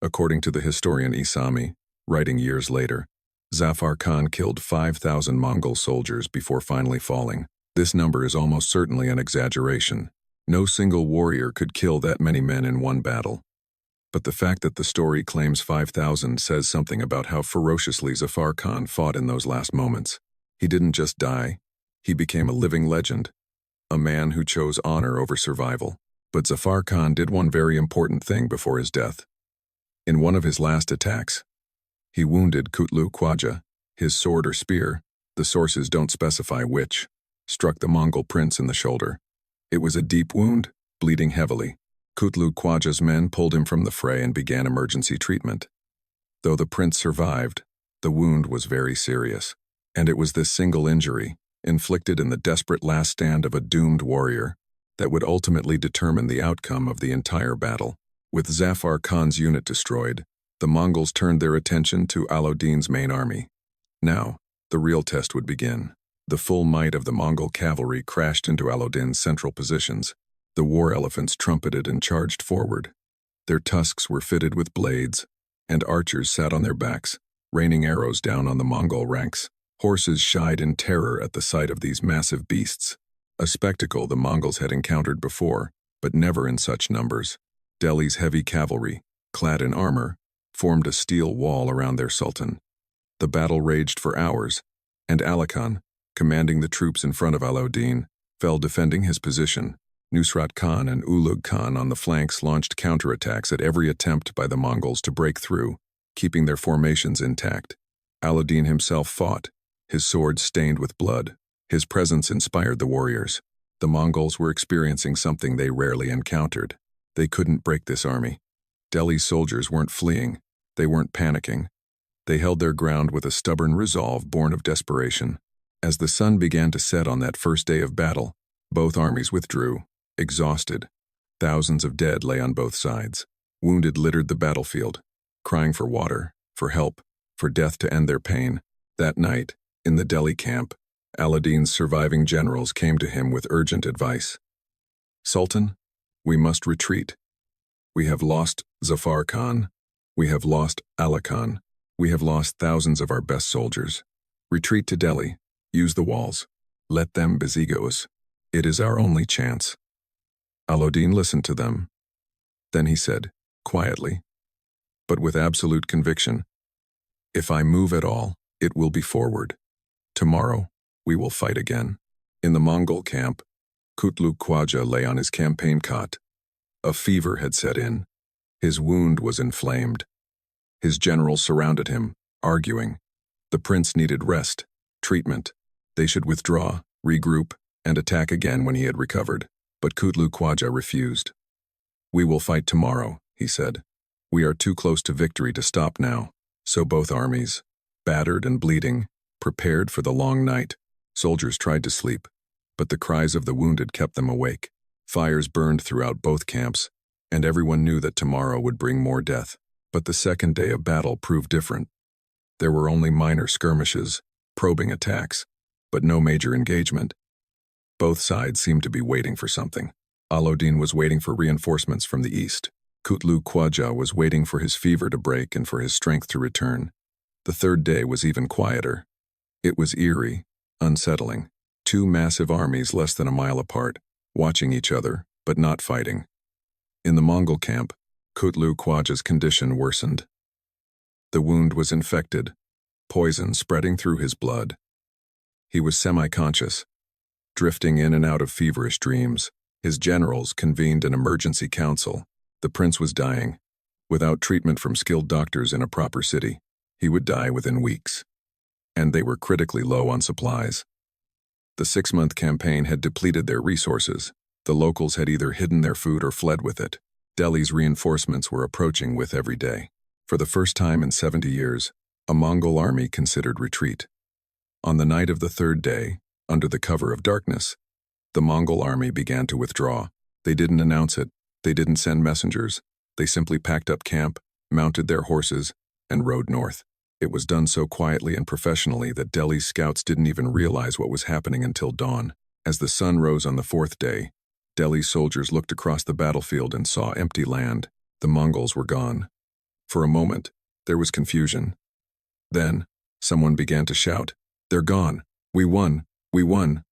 According to the historian Isami, writing years later, Zafar Khan killed 5,000 Mongol soldiers before finally falling. This number is almost certainly an exaggeration. No single warrior could kill that many men in one battle. But the fact that the story claims 5,000 says something about how ferociously Zafar Khan fought in those last moments. He didn't just die. He became a living legend, a man who chose honor over survival. But Zafar Khan did one very important thing before his death. In one of his last attacks, he wounded Kutlugh Khwaja. His sword or spear, the sources don't specify which, struck the Mongol prince in the shoulder. It was a deep wound, bleeding heavily. Kutlugh Khwaja's men pulled him from the fray and began emergency treatment. Though the prince survived, the wound was very serious, and it was this single injury, inflicted in the desperate last stand of a doomed warrior, that would ultimately determine the outcome of the entire battle. With Zafar Khan's unit destroyed, the Mongols turned their attention to Alauddin's main army. Now, the real test would begin. The full might of the Mongol cavalry crashed into Alauddin's central positions. The war elephants trumpeted and charged forward. Their tusks were fitted with blades, and archers sat on their backs, raining arrows down on the Mongol ranks. Horses shied in terror at the sight of these massive beasts, a spectacle the Mongols had encountered before, but never in such numbers. Delhi's heavy cavalry, clad in armor, formed a steel wall around their sultan. The battle raged for hours, and Khan, commanding the troops in front of Alauddin, fell defending his position. Nusrat Khan and Ulugh Khan on the flanks launched counterattacks at every attempt by the Mongols to break through, keeping their formations intact. Alauddin himself fought, his sword stained with blood. His presence inspired the warriors. The Mongols were experiencing something they rarely encountered. They couldn't break this army. Delhi's soldiers weren't fleeing. They weren't panicking. They held their ground with a stubborn resolve born of desperation. As the sun began to set on that first day of battle, both armies withdrew, exhausted. Thousands of dead lay on both sides. Wounded littered the battlefield, crying for water, for help, for death to end their pain. That night, in the Delhi camp, Alauddin's surviving generals came to him with urgent advice. "Sultan, we must retreat. We have lost Zafar Khan. We have lost Khan. We have lost thousands of our best soldiers. Retreat to Delhi. Use the walls. Let them besiege us. It is our only chance." Alauddin listened to them. Then he said, quietly, but with absolute conviction, "If I move at all, it will be forward. Tomorrow, we will fight again." In the Mongol camp, Kutlugh Khwaja lay on his campaign cot. A fever had set in. His wound was inflamed. His generals surrounded him, arguing. The prince needed rest, treatment. They should withdraw, regroup, and attack again when he had recovered. But Kutlugh Khwaja refused. "We will fight tomorrow," he said. "We are too close to victory to stop now." So both armies, battered and bleeding, prepared for the long night. Soldiers tried to sleep, but the cries of the wounded kept them awake. Fires burned throughout both camps, and everyone knew that tomorrow would bring more death. But the second day of battle proved different. There were only minor skirmishes, probing attacks, but no major engagement. Both sides seemed to be waiting for something. Alauddin was waiting for reinforcements from the east. Kutlugh Khwaja was waiting for his fever to break and for his strength to return. The third day was even quieter. It was eerie, unsettling. Two massive armies less than a mile apart, watching each other, but not fighting. In the Mongol camp, Kutlugh Khwaja's condition worsened. The wound was infected, poison spreading through his blood. He was semi-conscious, drifting in and out of feverish dreams. His generals convened an emergency council. The prince was dying. Without treatment from skilled doctors in a proper city, he would die within weeks. And they were critically low on supplies. The 6-month campaign had depleted their resources. The locals had either hidden their food or fled with it. Delhi's reinforcements were approaching with every day. For the first time in 70 years, a Mongol army considered retreat. On the night of the third day, under the cover of darkness, the Mongol army began to withdraw. They didn't announce it. They didn't send messengers. They simply packed up camp, mounted their horses, and rode north. It was done so quietly and professionally that Delhi's scouts didn't even realize what was happening until dawn. As the sun rose on the fourth day, Delhi's soldiers looked across the battlefield and saw empty land. The Mongols were gone. For a moment, there was confusion. Then, someone began to shout, "They're gone! We won! We won!"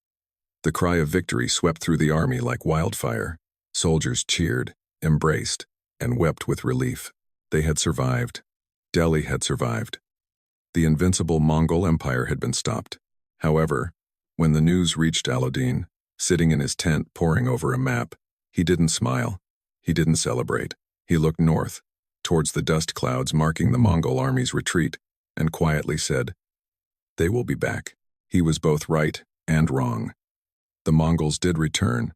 The cry of victory swept through the army like wildfire. Soldiers cheered, embraced, and wept with relief. They had survived. Delhi had survived. The invincible Mongol Empire had been stopped. However, when the news reached Alauddin, sitting in his tent poring over a map, he didn't smile. He didn't celebrate. He looked north, towards the dust clouds marking the Mongol army's retreat, and quietly said, "They will be back." He was both right and wrong. The Mongols did return,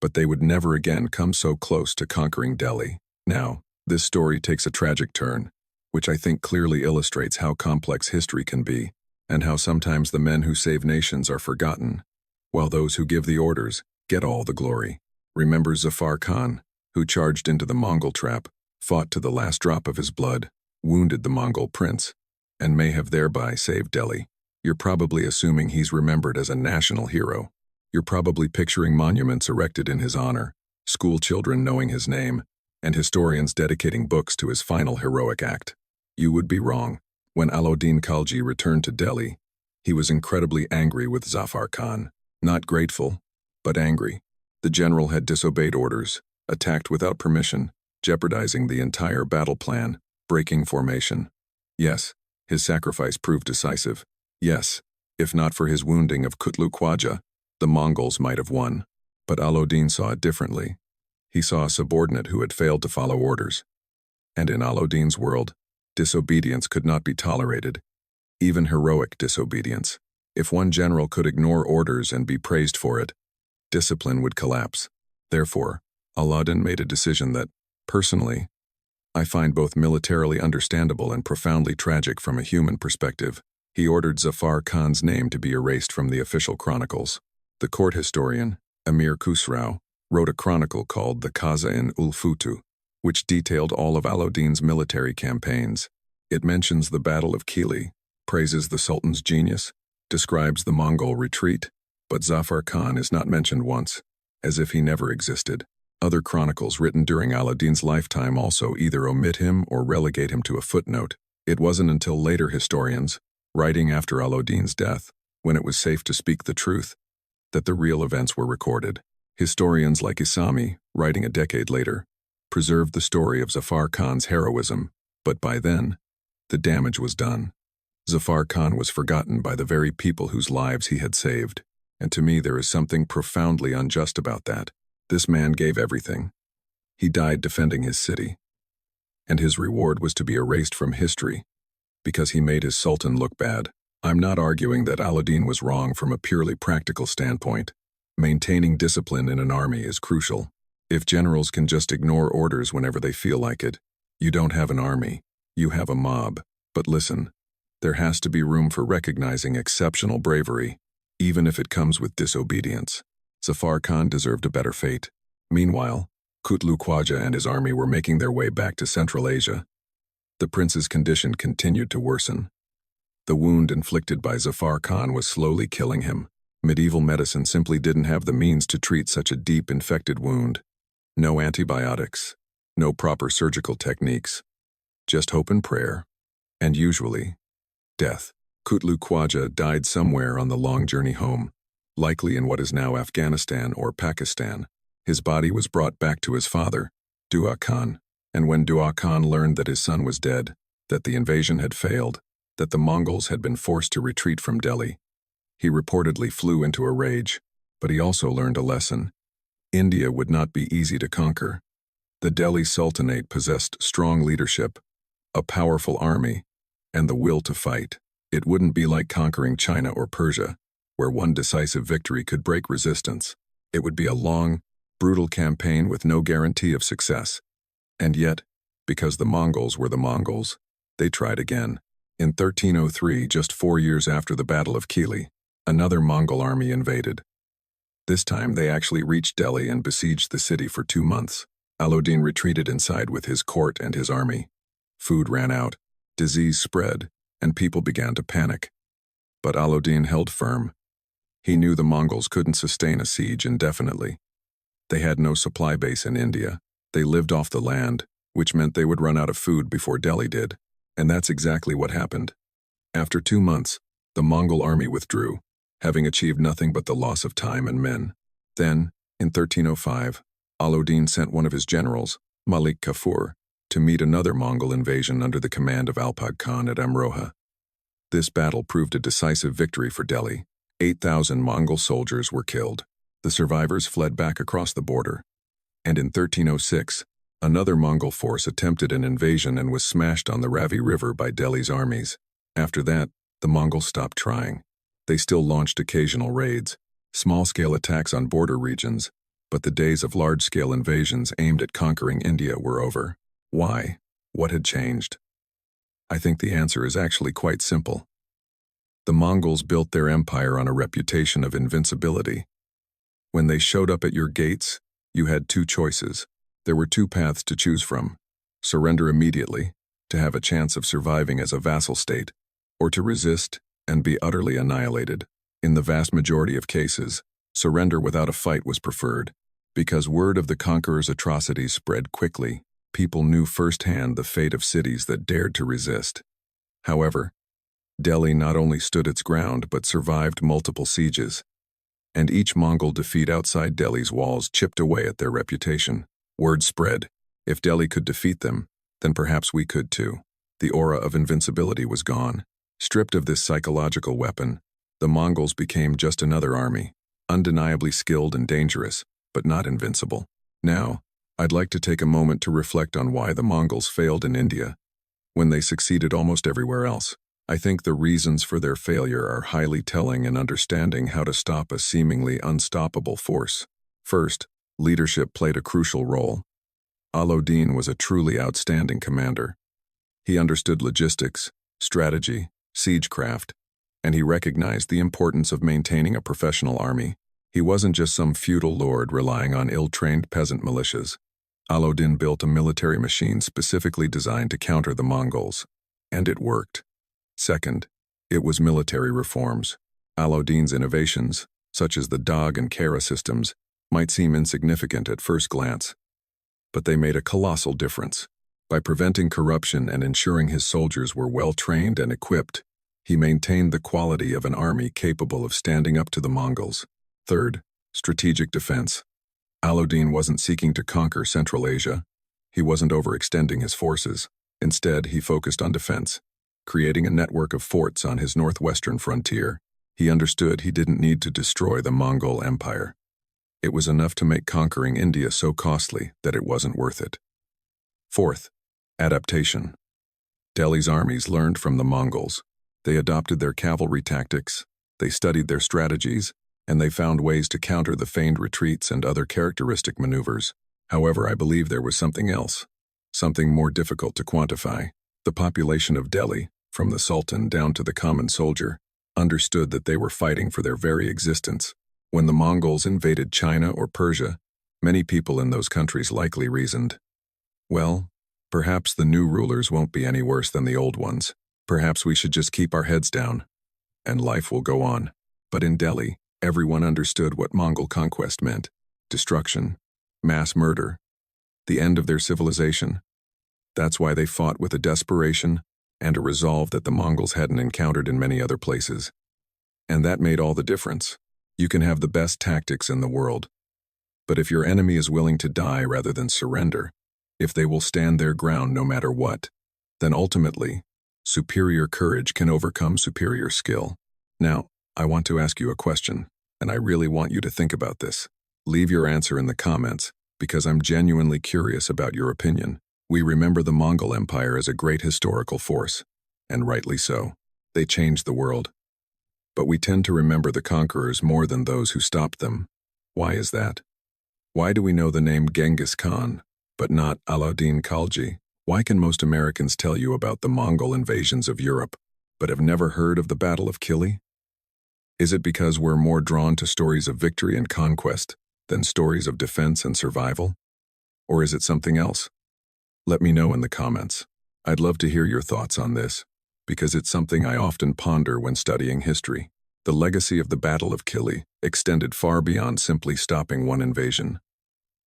but they would never again come so close to conquering Delhi. Now, this story takes a tragic turn, which I think clearly illustrates how complex history can be, and how sometimes the men who save nations are forgotten, while those who give the orders get all the glory. Remember Zafar Khan, who charged into the Mongol trap, fought to the last drop of his blood, wounded the Mongol prince, and may have thereby saved Delhi. You're probably assuming he's remembered as a national hero. You're probably picturing monuments erected in his honor, school children knowing his name, and historians dedicating books to his final heroic act. You would be wrong. When Alauddin Khalji returned to Delhi, he was incredibly angry with Zafar Khan. Not grateful, but angry. The general had disobeyed orders, attacked without permission, jeopardizing the entire battle plan, breaking formation. Yes, his sacrifice proved decisive. Yes, if not for his wounding of Kutlugh Khwaja, the Mongols might have won. But Alauddin saw it differently. He saw a subordinate who had failed to follow orders. And in Alauddin's world, disobedience could not be tolerated, even heroic disobedience. If one general could ignore orders and be praised for it, discipline would collapse. Therefore, Alauddin made a decision that, personally, I find both militarily understandable and profoundly tragic from a human perspective. He ordered Zafar Khan's name to be erased from the official chronicles. The court historian, Amir Khusrau, wrote a chronicle called the Qaza-in-ul-Futu, which detailed all of Alauddin's military campaigns. It mentions the Battle of Kili, praises the Sultan's genius, describes the Mongol retreat, but Zafar Khan is not mentioned once, as if he never existed. Other chronicles written during Alauddin's lifetime also either omit him or relegate him to a footnote. It wasn't until later historians, writing after Alauddin's death, when it was safe to speak the truth, that the real events were recorded. Historians like Isami, writing a decade later, preserved the story of Zafar Khan's heroism, but by then, the damage was done. Zafar Khan was forgotten by the very people whose lives he had saved, and to me there is something profoundly unjust about that. This man gave everything. He died defending his city, and his reward was to be erased from history because he made his sultan look bad. I'm not arguing that Alauddin was wrong from a purely practical standpoint. Maintaining discipline in an army is crucial. If generals can just ignore orders whenever they feel like it, you don't have an army, you have a mob. But listen, there has to be room for recognizing exceptional bravery, even if it comes with disobedience. Zafar Khan deserved a better fate. Meanwhile, Kutlugh Khwaja and his army were making their way back to Central Asia. The prince's condition continued to worsen. The wound inflicted by Zafar Khan was slowly killing him. Medieval medicine simply didn't have the means to treat such a deep infected wound. No antibiotics, no proper surgical techniques, just hope and prayer, and usually, death. Kutlugh Khwaja died somewhere on the long journey home, likely in what is now Afghanistan or Pakistan. His body was brought back to his father, Dua Khan, and when Dua Khan learned that his son was dead, that the invasion had failed, that the Mongols had been forced to retreat from Delhi, he reportedly flew into a rage, but he also learned a lesson. India would not be easy to conquer. The Delhi Sultanate possessed strong leadership, a powerful army, and the will to fight. It wouldn't be like conquering China or Persia, where one decisive victory could break resistance. It would be a long, brutal campaign with no guarantee of success. And yet, because the Mongols were the Mongols, they tried again. In 1303, just 4 years after the Battle of Kili, another Mongol army invaded. This time they actually reached Delhi and besieged the city for 2 months. Alauddin retreated inside with his court and his army. Food ran out, disease spread, and people began to panic. But Alauddin held firm. He knew the Mongols couldn't sustain a siege indefinitely. They had no supply base in India. They lived off the land, which meant they would run out of food before Delhi did. And that's exactly what happened. After 2 months, the Mongol army withdrew, having achieved nothing but the loss of time and men. Then, in 1305, Alauddin sent one of his generals, Malik Kafur, to meet another Mongol invasion under the command of Alpag Khan at Amroha. This battle proved a decisive victory for Delhi. 8,000 Mongol soldiers were killed. The survivors fled back across the border. And in 1306, another Mongol force attempted an invasion and was smashed on the Ravi River by Delhi's armies. After that, the Mongols stopped trying. They still launched occasional raids, small-scale attacks on border regions, But the days of large-scale invasions aimed at conquering India were over. Why? What had changed? I think the answer is actually quite simple. The Mongols built their empire on a reputation of invincibility. When they showed up at your gates, you had two choices. There were two paths to choose from: surrender immediately, to have a chance of surviving as a vassal state, or to resist and be utterly annihilated. In the vast majority of cases, surrender without a fight was preferred. Because word of the conqueror's atrocities spread quickly, people knew firsthand the fate of cities that dared to resist. However, Delhi not only stood its ground but survived multiple sieges, and each Mongol defeat outside Delhi's walls chipped away at their reputation. Word spread: if Delhi could defeat them, then perhaps we could too. The aura of invincibility was gone. Stripped of this psychological weapon, the Mongols became just another army, undeniably skilled and dangerous, but not invincible. Now, I'd like to take a moment to reflect on why the Mongols failed in India when they succeeded almost everywhere else. I think the reasons for their failure are highly telling in understanding how to stop a seemingly unstoppable force. First, leadership played a crucial role. Alauddin was a truly outstanding commander. He understood logistics, strategy, siegecraft, and he recognized the importance of maintaining a professional army. He wasn't just some feudal lord relying on ill-trained peasant militias. Alauddin built a military machine specifically designed to counter the Mongols, and it worked. Second, it was military reforms. Alauddin's innovations, such as the Dog and Kara systems, might seem insignificant at first glance, but they made a colossal difference. By preventing corruption and ensuring his soldiers were well-trained and equipped, he maintained the quality of an army capable of standing up to the Mongols. Third, strategic defense. Alauddin wasn't seeking to conquer Central Asia. He wasn't overextending his forces. Instead, he focused on defense, creating a network of forts on his northwestern frontier. He understood he didn't need to destroy the Mongol Empire. It was enough to make conquering India so costly that it wasn't worth it. Fourth, adaptation. Delhi's armies learned from the Mongols. They adopted their cavalry tactics, they studied their strategies, and they found ways to counter the feigned retreats and other characteristic maneuvers. However, I believe there was something else, something more difficult to quantify. The population of Delhi, from the Sultan down to the common soldier, understood that they were fighting for their very existence. When the Mongols invaded China or Persia, many people in those countries likely reasoned, well, perhaps the new rulers won't be any worse than the old ones. Perhaps we should just keep our heads down, and life will go on. But in Delhi, everyone understood what Mongol conquest meant: destruction, mass murder, the end of their civilization. That's why they fought with a desperation and a resolve that the Mongols hadn't encountered in many other places. And that made all the difference. You can have the best tactics in the world, but if your enemy is willing to die rather than surrender, if they will stand their ground no matter what, then ultimately, superior courage can overcome superior skill. Now, I want to ask you a question, and I really want you to think about this. Leave your answer in the comments, because I'm genuinely curious about your opinion. We remember the Mongol Empire as a great historical force, and rightly so. They changed the world. But we tend to remember the conquerors more than those who stopped them. Why is that? Why do we know the name Genghis Khan, but not Alauddin Khalji? Why can most Americans tell you about the Mongol invasions of Europe, but have never heard of the Battle of Kili? Is it because we're more drawn to stories of victory and conquest than stories of defense and survival? Or is it something else? Let me know in the comments. I'd love to hear your thoughts on this, because it's something I often ponder when studying history. The legacy of the Battle of Kili extended far beyond simply stopping one invasion.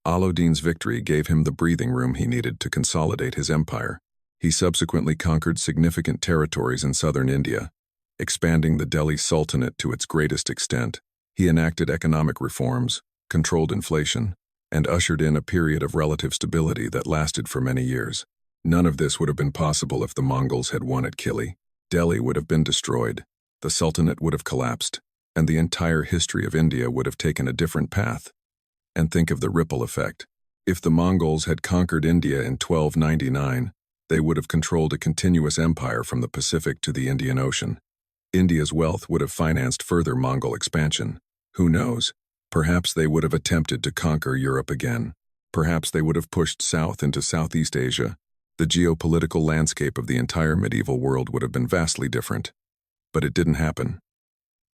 Alauddin's victory gave him the breathing room he needed to consolidate his empire. He subsequently conquered significant territories in southern India, expanding the Delhi Sultanate to its greatest extent. He enacted economic reforms, controlled inflation, and ushered in a period of relative stability that lasted for many years. None of this would have been possible if the Mongols had won at Kili. Delhi would have been destroyed, the Sultanate would have collapsed, and the entire history of India would have taken a different path. And think of the ripple effect. If the Mongols had conquered India in 1299, they would have controlled a continuous empire from the Pacific to the Indian Ocean. India's wealth would have financed further Mongol expansion. Who knows? Perhaps they would have attempted to conquer Europe again. Perhaps they would have pushed south into Southeast Asia. The geopolitical landscape of the entire medieval world would have been vastly different. But it didn't happen.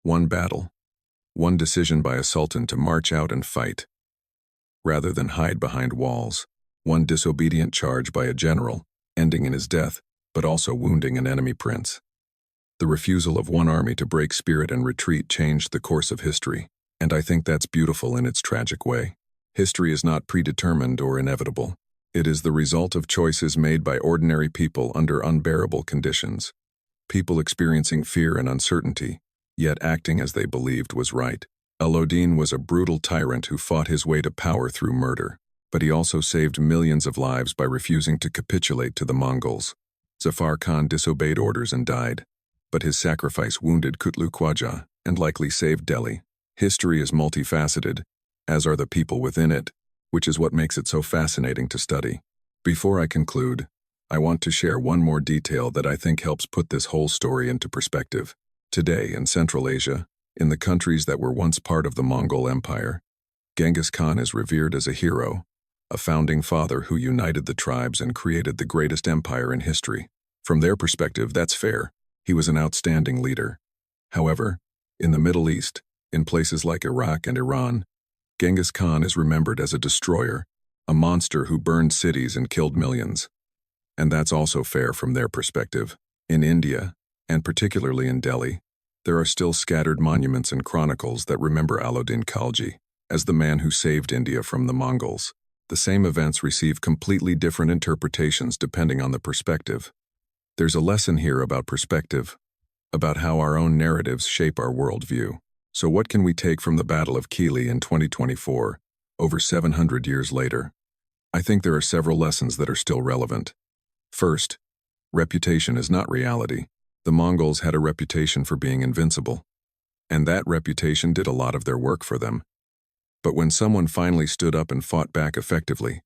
One battle, one decision by a sultan to march out and fight, rather than hide behind walls, one disobedient charge by a general, ending in his death, but also wounding an enemy prince. The refusal of one army to break spirit and retreat changed the course of history, and I think that's beautiful in its tragic way. History is not predetermined or inevitable. It is the result of choices made by ordinary people under unbearable conditions. People experiencing fear and uncertainty, yet acting as they believed was right. Alauddin was a brutal tyrant who fought his way to power through murder, but he also saved millions of lives by refusing to capitulate to the Mongols. Zafar Khan disobeyed orders and died, but his sacrifice wounded Kutlugh Khwaja and likely saved Delhi. History is multifaceted, as are the people within it, which is what makes it so fascinating to study. Before I conclude, I want to share one more detail that I think helps put this whole story into perspective. Today, in Central Asia, in the countries that were once part of the Mongol Empire, Genghis Khan is revered as a hero, a founding father who united the tribes and created the greatest empire in history. From their perspective, that's fair. He was an outstanding leader. However, in the Middle East, in places like Iraq and Iran, Genghis Khan is remembered as a destroyer, a monster who burned cities and killed millions. And that's also fair from their perspective. In India, and particularly in Delhi, there are still scattered monuments and chronicles that remember Alauddin Khalji as the man who saved India from the Mongols. The same events receive completely different interpretations depending on the perspective. There's a lesson here about perspective, about how our own narratives shape our worldview. So what can we take from the Battle of Kili in 2024, over 700 years later? I think there are several lessons that are still relevant. First, reputation is not reality. The Mongols had a reputation for being invincible, and that reputation did a lot of their work for them. But when someone finally stood up and fought back effectively,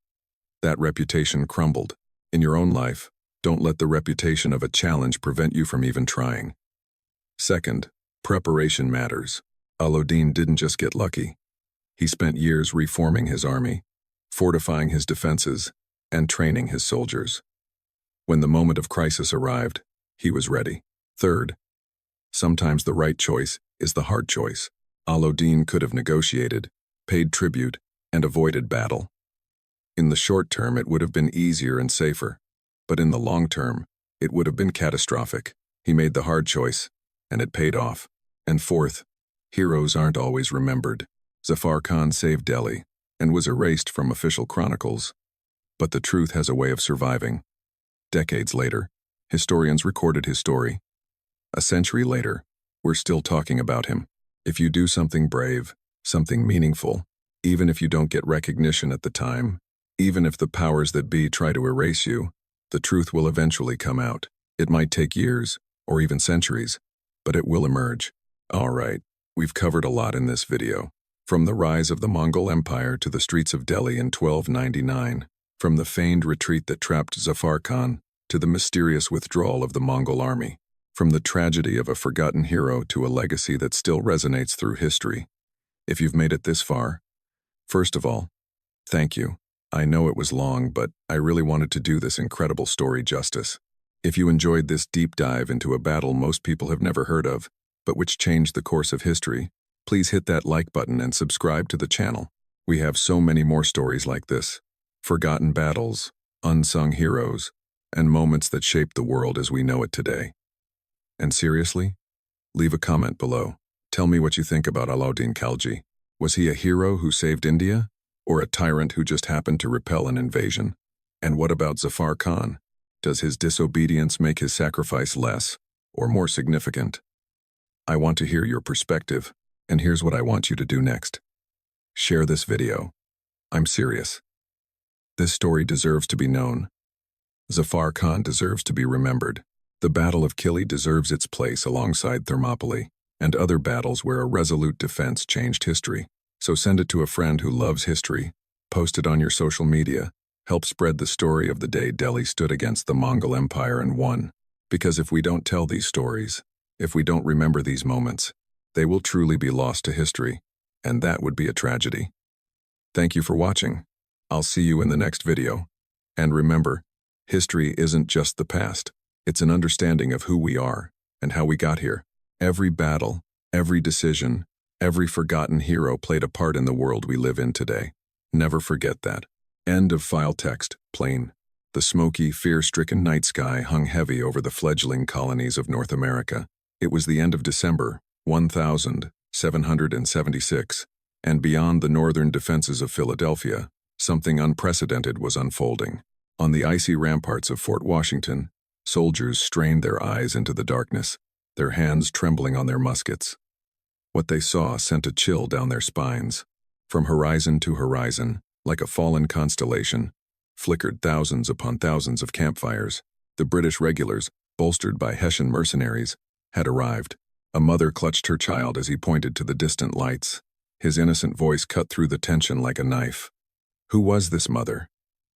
that reputation crumbled. In your own life, don't let the reputation of a challenge prevent you from even trying. Second, preparation matters. Alauddin didn't just get lucky. He spent years reforming his army, fortifying his defenses, and training his soldiers. When the moment of crisis arrived, he was ready. Third, sometimes the right choice is the hard choice. Alauddin could have negotiated, paid tribute, and avoided battle. In the short term, it would have been easier and safer, but in the long term, it would have been catastrophic. He made the hard choice, and it paid off. And fourth, heroes aren't always remembered. Zafar Khan saved Delhi and was erased from official chronicles, but the truth has a way of surviving. Decades later, historians recorded his story. A century later, we're still talking about him. If you do something brave, something meaningful, even if you don't get recognition at the time, even if the powers that be try to erase you, the truth will eventually come out. It might take years, or even centuries, but it will emerge. All right, we've covered a lot in this video. From the rise of the Mongol Empire to the streets of Delhi in 1299, from the feigned retreat that trapped Zafar Khan to the mysterious withdrawal of the Mongol army, from the tragedy of a forgotten hero to a legacy that still resonates through history. If you've made it this far, first of all, thank you. I know it was long, but I really wanted to do this incredible story justice. If you enjoyed this deep dive into a battle most people have never heard of, but which changed the course of history, please hit that like button and subscribe to the channel. We have so many more stories like this. Forgotten battles, unsung heroes, and moments that shaped the world as we know it today. And seriously, leave a comment below. Tell me what you think about Alauddin Khalji. Was he a hero who saved India, or a tyrant who just happened to repel an invasion? And what about Zafar Khan? Does his disobedience make his sacrifice less or more significant? I want to hear your perspective, and here's what I want you to do next. Share this video. I'm serious. This story deserves to be known. Zafar Khan deserves to be remembered. The Battle of Kili deserves its place alongside Thermopylae and other battles where a resolute defense changed history. So send it to a friend who loves history, post it on your social media, help spread the story of the day Delhi stood against the Mongol Empire and won. Because if we don't tell these stories, if we don't remember these moments, they will truly be lost to history. and that would be a tragedy. Thank you for watching. I'll see you in the next video. And remember, history isn't just the past. It's an understanding of who we are and how we got here. Every battle, every decision, every forgotten hero played a part in the world we live in today. Never forget that. End of file text, plain. The smoky, fear-stricken night sky hung heavy over the fledgling colonies of North America. It was the end of December, 1776, and beyond the northern defenses of Philadelphia, something unprecedented was unfolding. On the icy ramparts of Fort Washington, soldiers strained their eyes into the darkness, their hands trembling on their muskets. What they saw sent a chill down their spines. From horizon to horizon, like a fallen constellation, flickered thousands upon thousands of campfires. The British regulars, bolstered by Hessian mercenaries, had arrived. A mother clutched her child as he pointed to the distant lights. His innocent voice cut through the tension like a knife. Who was this mother?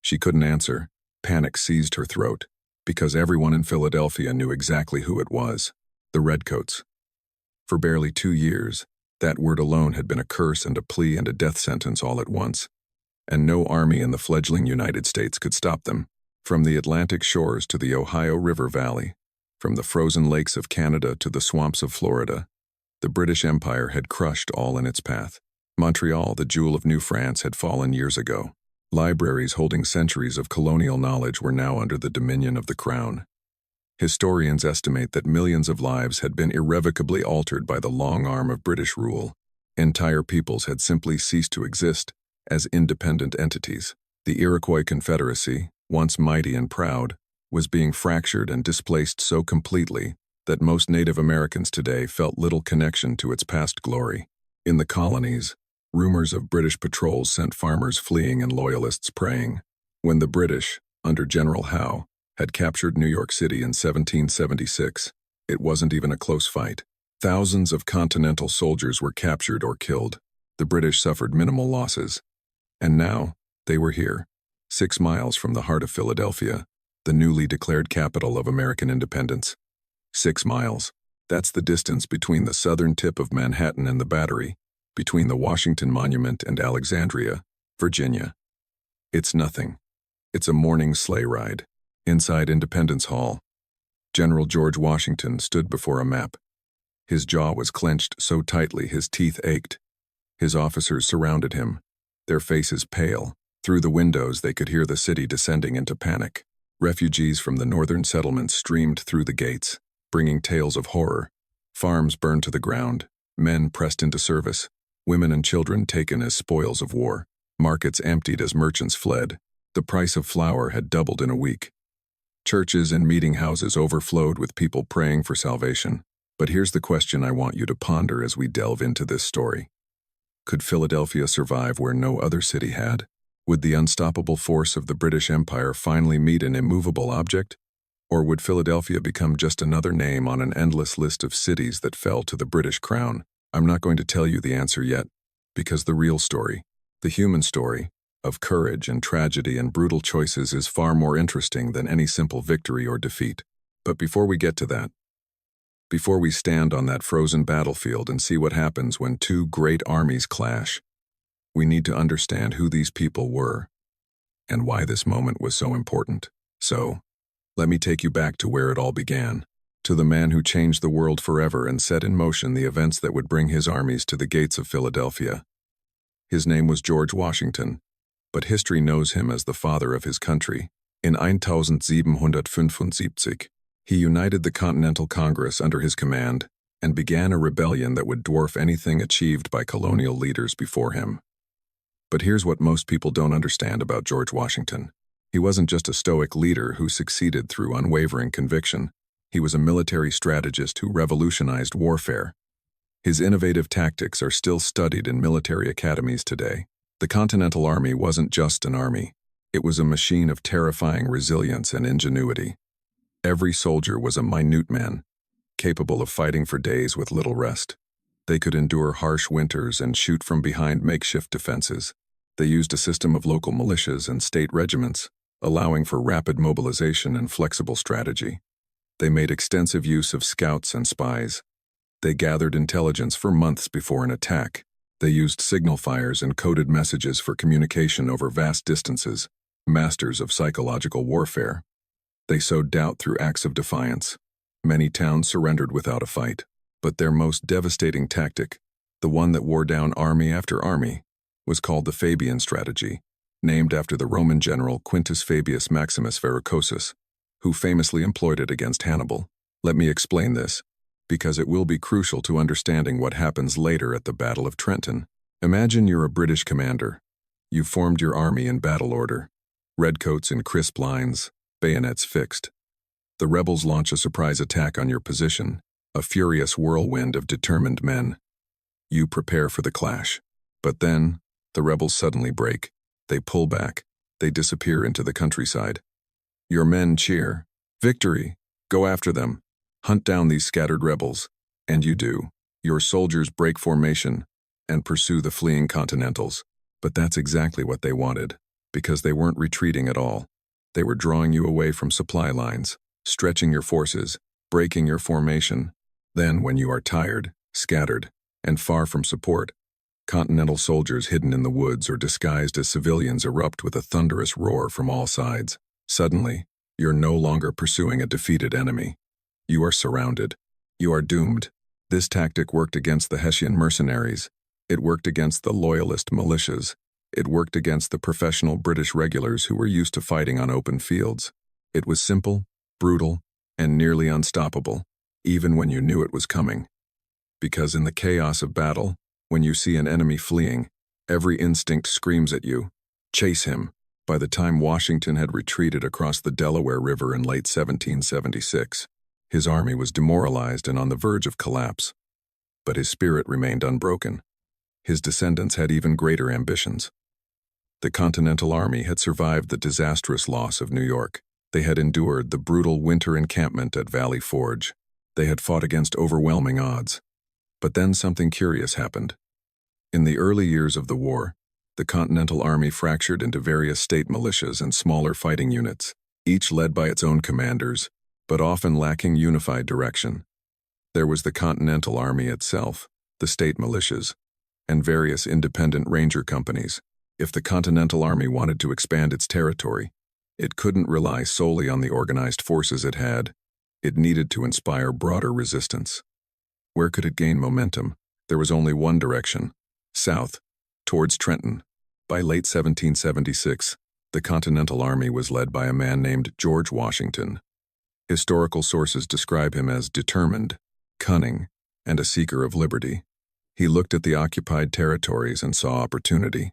She couldn't answer. Panic seized her throat, because everyone in Philadelphia knew exactly who it was: the Redcoats. For barely 2 years, that word alone had been a curse and a plea and a death sentence all at once. And no army in the fledgling United States could stop them. From the Atlantic shores to the Ohio River Valley, from the frozen lakes of Canada to the swamps of Florida, the British Empire had crushed all in its path. Montreal, the jewel of New France, had fallen years ago. Libraries holding centuries of colonial knowledge were now under the dominion of the Crown. Historians estimate that millions of lives had been irrevocably altered by the long arm of British rule. Entire peoples had simply ceased to exist as independent entities. The Iroquois Confederacy, once mighty and proud, was being fractured and displaced so completely that most Native Americans today felt little connection to its past glory. In the colonies, rumors of British patrols sent farmers fleeing and loyalists praying. When the British, under General Howe, had captured New York City in 1776, it wasn't even a close fight. Thousands of Continental soldiers were captured or killed. The British suffered minimal losses. And now, they were here, 6 miles from the heart of Philadelphia, the newly declared capital of American independence. 6 miles. That's the distance between the southern tip of Manhattan and the Battery, between the Washington Monument and Alexandria, Virginia. It's nothing. It's a morning sleigh ride. Inside Independence Hall, General George Washington stood before a map. His jaw was clenched so tightly his teeth ached. His officers surrounded him, their faces pale. Through the windows they could hear the city descending into panic. Refugees from the northern settlements streamed through the gates, bringing tales of horror. Farms burned to the ground, men pressed into service, women and children taken as spoils of war. Markets emptied as merchants fled. The price of flour had doubled in a week. Churches and meeting houses overflowed with people praying for salvation. But here's the question I want you to ponder as we delve into this story. Could Philadelphia survive where no other city had? Would the unstoppable force of the British Empire finally meet an immovable object? Or would Philadelphia become just another name on an endless list of cities that fell to the British crown? I'm not going to tell you the answer yet, because the real story, the human story, of courage and tragedy and brutal choices is far more interesting than any simple victory or defeat. But before we get to that, before we stand on that frozen battlefield and see what happens when two great armies clash, we need to understand who these people were and why this moment was so important. So, let me take you back to where it all began, to the man who changed the world forever and set in motion the events that would bring his armies to the gates of Philadelphia. His name was George Washington, but history knows him as the father of his country. In 1775, he united the Continental Congress under his command and began a rebellion that would dwarf anything achieved by colonial leaders before him. But here's what most people don't understand about George Washington. He wasn't just a stoic leader who succeeded through unwavering conviction. He was a military strategist who revolutionized warfare. His innovative tactics are still studied in military academies today. The Continental Army wasn't just an army. It was a machine of terrifying resilience and ingenuity. Every soldier was a minute man, capable of fighting for days with little rest. They could endure harsh winters and shoot from behind makeshift defenses. They used a system of local militias and state regiments, allowing for rapid mobilization and flexible strategy. They made extensive use of scouts and spies. They gathered intelligence for months before an attack, They used signal fires and coded messages for communication over vast distances, masters of psychological warfare. They sowed doubt through acts of defiance. Many towns surrendered without a fight. But their most devastating tactic, the one that wore down army after army, was called the Fabian strategy, named after the Roman general Quintus Fabius Maximus Verrucosus, who famously employed it against Hannibal. Let me explain this, because it will be crucial to understanding what happens later at the Battle of Trenton. Imagine you're a British commander. You've formed your army in battle order, redcoats in crisp lines, bayonets fixed. The rebels launch a surprise attack on your position, a furious whirlwind of determined men. You prepare for the clash. But then, the rebels suddenly break. They pull back. They disappear into the countryside. Your men cheer. Victory! Go after them. Hunt down these scattered rebels. And you do. Your soldiers break formation and pursue the fleeing Continentals. But that's exactly what they wanted, because they weren't retreating at all. They were drawing you away from supply lines, stretching your forces, breaking your formation. Then, when you are tired, scattered, and far from support, Continental soldiers hidden in the woods or disguised as civilians erupt with a thunderous roar from all sides. Suddenly, you're no longer pursuing a defeated enemy. You are surrounded. You are doomed. This tactic worked against the Hessian mercenaries. It worked against the loyalist militias. It worked against the professional British regulars who were used to fighting on open fields. It was simple, brutal, and nearly unstoppable, even when you knew it was coming. Because in the chaos of battle, when you see an enemy fleeing, every instinct screams at you, chase him. By the time Washington had retreated across the Delaware River in late 1776, his army was demoralized and on the verge of collapse. But his spirit remained unbroken. His descendants had even greater ambitions. The Continental Army had survived the disastrous loss of New York. They had endured the brutal winter encampment at Valley Forge. They had fought against overwhelming odds. But then something curious happened. In the early years of the war, the Continental Army fractured into various state militias and smaller fighting units, each led by its own commanders, but often lacking unified direction. There was the Continental Army itself, the state militias, and various independent ranger companies. If the Continental Army wanted to expand its territory, it couldn't rely solely on the organized forces it had. It needed to inspire broader resistance. Where could it gain momentum? There was only one direction, south, towards Trenton. By late 1776, the Continental Army was led by a man named George Washington. Historical sources describe him as determined, cunning, and a seeker of liberty. He looked at the occupied territories and saw opportunity.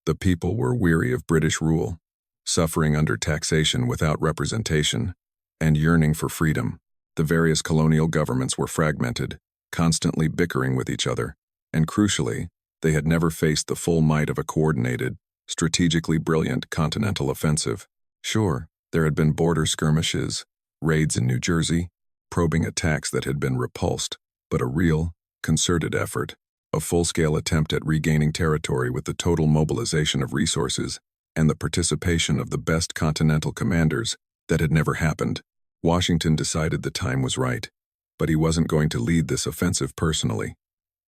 The people were weary of British rule, suffering under taxation without representation, and yearning for freedom. The various colonial governments were fragmented, constantly bickering with each other, and crucially, they had never faced the full might of a coordinated, strategically brilliant continental offensive. Sure, there had been border skirmishes, raids in New Jersey, probing attacks that had been repulsed, but a real, concerted effort, a full-scale attempt at regaining territory with the total mobilization of resources and the participation of the best continental commanders, that had never happened. Washington decided the time was right, but he wasn't going to lead this offensive personally.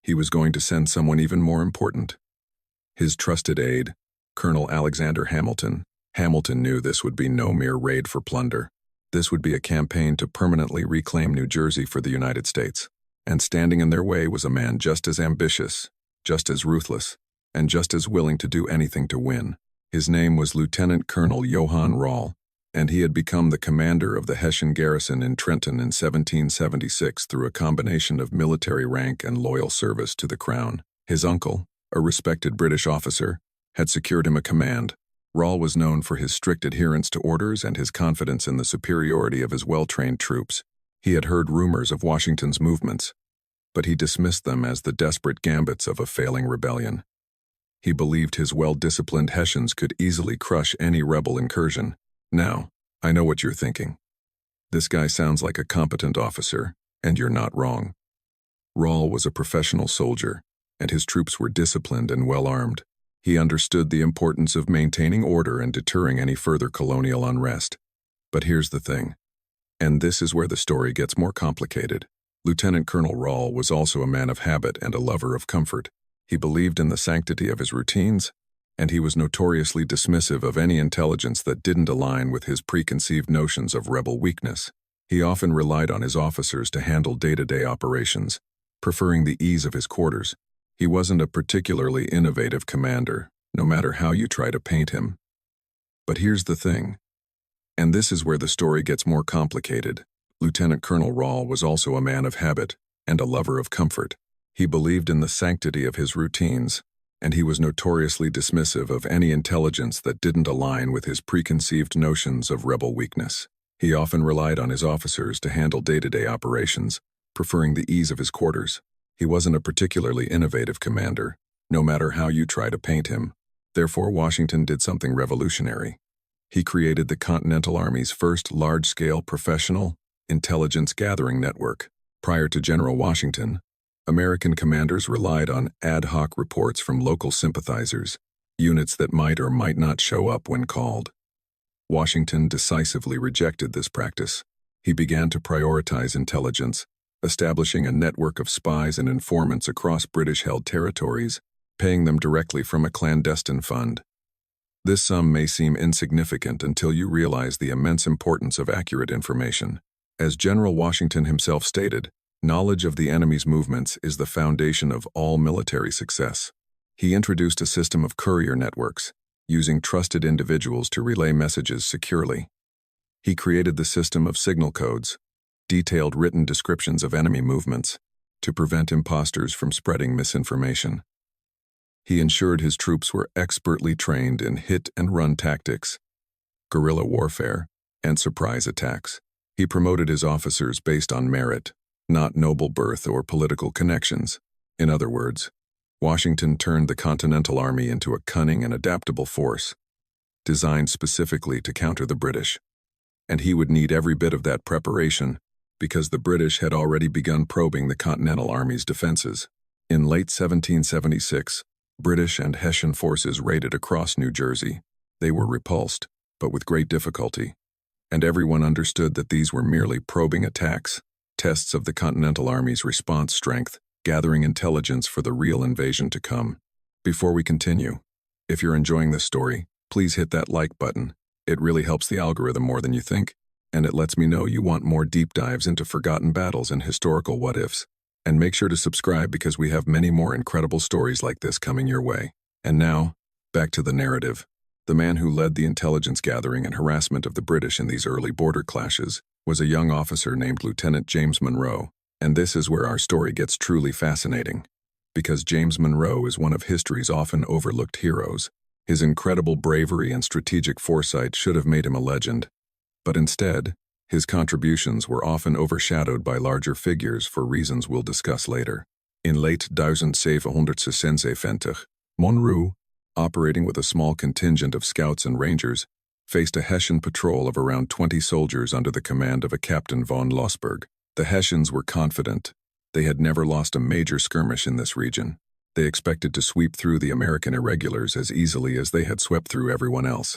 He was going to send someone even more important. His trusted aide, Colonel Alexander Hamilton. Hamilton knew this would be no mere raid for plunder. This would be a campaign to permanently reclaim New Jersey for the United States. And standing in their way was a man just as ambitious, just as ruthless, and just as willing to do anything to win. His name was Lieutenant Colonel Johann Rall, and he had become the commander of the Hessian garrison in Trenton in 1776 through a combination of military rank and loyal service to the crown. His uncle, a respected British officer, had secured him a command. Rall was known for his strict adherence to orders and his confidence in the superiority of his well-trained troops. He had heard rumors of Washington's movements, but he dismissed them as the desperate gambits of a failing rebellion. He believed his well-disciplined Hessians could easily crush any rebel incursion. Now, I know what you're thinking. This guy sounds like a competent officer, and you're not wrong. Rall was a professional soldier, and his troops were disciplined and well-armed. He understood the importance of maintaining order and deterring any further colonial unrest. But here's the thing, and this is where the story gets more complicated. Lieutenant Colonel Rall was also a man of habit and a lover of comfort. He believed in the sanctity of his routines, and he was notoriously dismissive of any intelligence that didn't align with his preconceived notions of rebel weakness. He often relied on his officers to handle day-to-day operations, preferring the ease of his quarters. He wasn't a particularly innovative commander, no matter how you try to paint him. But here's the thing, and this is where the story gets more complicated. Lieutenant Colonel Rahl was also a man of habit and a lover of comfort. He believed in the sanctity of his routines, and he was notoriously dismissive of any intelligence that didn't align with his preconceived notions of rebel weakness. He often relied on his officers to handle day-to-day operations, preferring the ease of his quarters. He wasn't a particularly innovative commander, no matter how you try to paint him. Therefore, Washington did something revolutionary. He created the Continental Army's first large-scale professional intelligence gathering network. Prior to General Washington, American commanders relied on ad hoc reports from local sympathizers, units that might or might not show up when called. Washington decisively rejected this practice. He began to prioritize intelligence, establishing a network of spies and informants across British-held territories, paying them directly from a clandestine fund. This sum may seem insignificant until you realize the immense importance of accurate information. As General Washington himself stated, knowledge of the enemy's movements is the foundation of all military success. He introduced a system of courier networks, using trusted individuals to relay messages securely. He created the system of signal codes, detailed written descriptions of enemy movements, to prevent imposters from spreading misinformation. He ensured his troops were expertly trained in hit-and-run tactics, guerrilla warfare, and surprise attacks. He promoted his officers based on merit, not noble birth or political connections. In other words, Washington turned the Continental Army into a cunning and adaptable force, designed specifically to counter the British. And he would need every bit of that preparation because the British had already begun probing the Continental Army's defenses. In late 1776, British and Hessian forces raided across New Jersey. They were repulsed, but with great difficulty, and everyone understood that these were merely probing attacks, tests of the Continental Army's response strength, gathering intelligence for the real invasion to come. Before we continue, if you're enjoying this story, please hit that like button. It really helps the algorithm more than you think, and it lets me know you want more deep dives into forgotten battles and historical what-ifs. And make sure to subscribe because we have many more incredible stories like this coming your way. And now, back to the narrative. The man who led the intelligence gathering and harassment of the British in these early border clashes was a young officer named Lieutenant James Monroe. And this is where our story gets truly fascinating. Because James Monroe is one of history's often overlooked heroes. His incredible bravery and strategic foresight should have made him a legend. But instead, his contributions were often overshadowed by larger figures for reasons we'll discuss later. In late 1776, Monroe, operating with a small contingent of scouts and rangers, faced a Hessian patrol of around 20 soldiers under the command of a Captain von Lossberg. The Hessians were confident. They had never lost a major skirmish in this region. They expected to sweep through the American irregulars as easily as they had swept through everyone else.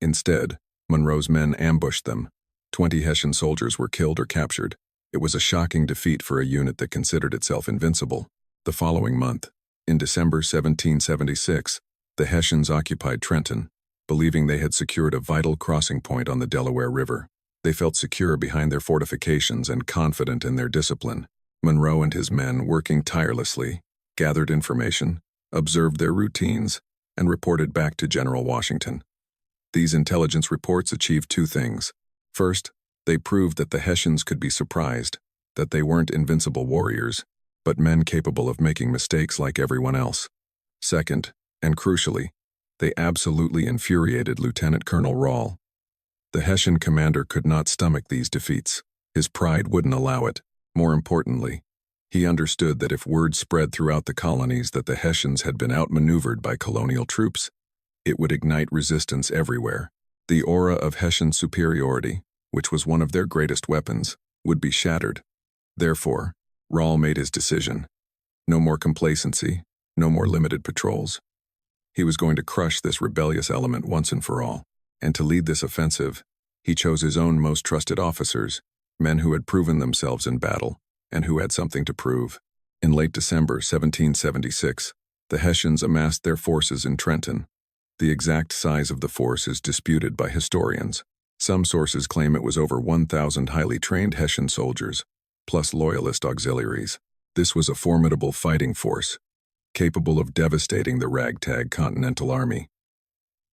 Instead, Monroe's men ambushed them. 20 Hessian soldiers were killed or captured. It was a shocking defeat for a unit that considered itself invincible. The following month, in December 1776, the Hessians occupied Trenton, believing they had secured a vital crossing point on the Delaware River. They felt secure behind their fortifications and confident in their discipline. Monroe and his men, working tirelessly, gathered information, observed their routines, and reported back to General Washington. These intelligence reports achieved two things. First, they proved that the Hessians could be surprised, that they weren't invincible warriors, but men capable of making mistakes like everyone else. Second, and crucially, they absolutely infuriated Lieutenant Colonel Rahl. The Hessian commander could not stomach these defeats. His pride wouldn't allow it. More importantly, he understood that if word spread throughout the colonies that the Hessians had been outmaneuvered by colonial troops, it would ignite resistance everywhere. The aura of Hessian superiority, which was one of their greatest weapons, would be shattered. Therefore, Rahl made his decision. No more complacency, no more limited patrols. He was going to crush this rebellious element once and for all. And to lead this offensive, he chose his own most trusted officers, men who had proven themselves in battle and who had something to prove. In late December 1776, The Hessians amassed their forces in Trenton. The exact size of the force is disputed by historians. Some sources claim it was over 1,000 highly trained Hessian soldiers, plus loyalist auxiliaries. This was a formidable fighting force, capable of devastating the ragtag Continental Army.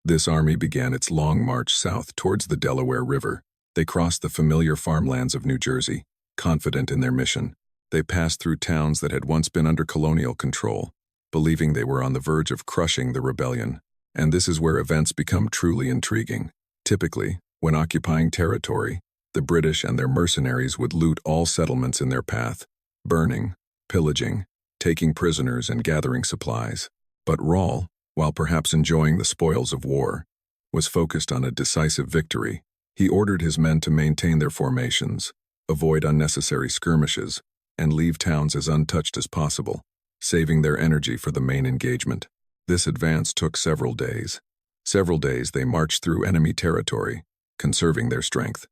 This army began its long march south towards the Delaware River. They crossed the familiar farmlands of New Jersey, confident in their mission. They passed through towns that had once been under colonial control, believing they were on the verge of crushing the rebellion. And this is where events become truly intriguing. Typically, when occupying territory, the British and their mercenaries would loot all settlements in their path, burning, pillaging, taking prisoners and gathering supplies. But Rall, while perhaps enjoying the spoils of war, was focused on a decisive victory. He ordered his men to maintain their formations, avoid unnecessary skirmishes, and leave towns as untouched as possible, saving their energy for the main engagement. This advance took several days. Several days they marched through enemy territory, conserving their strength.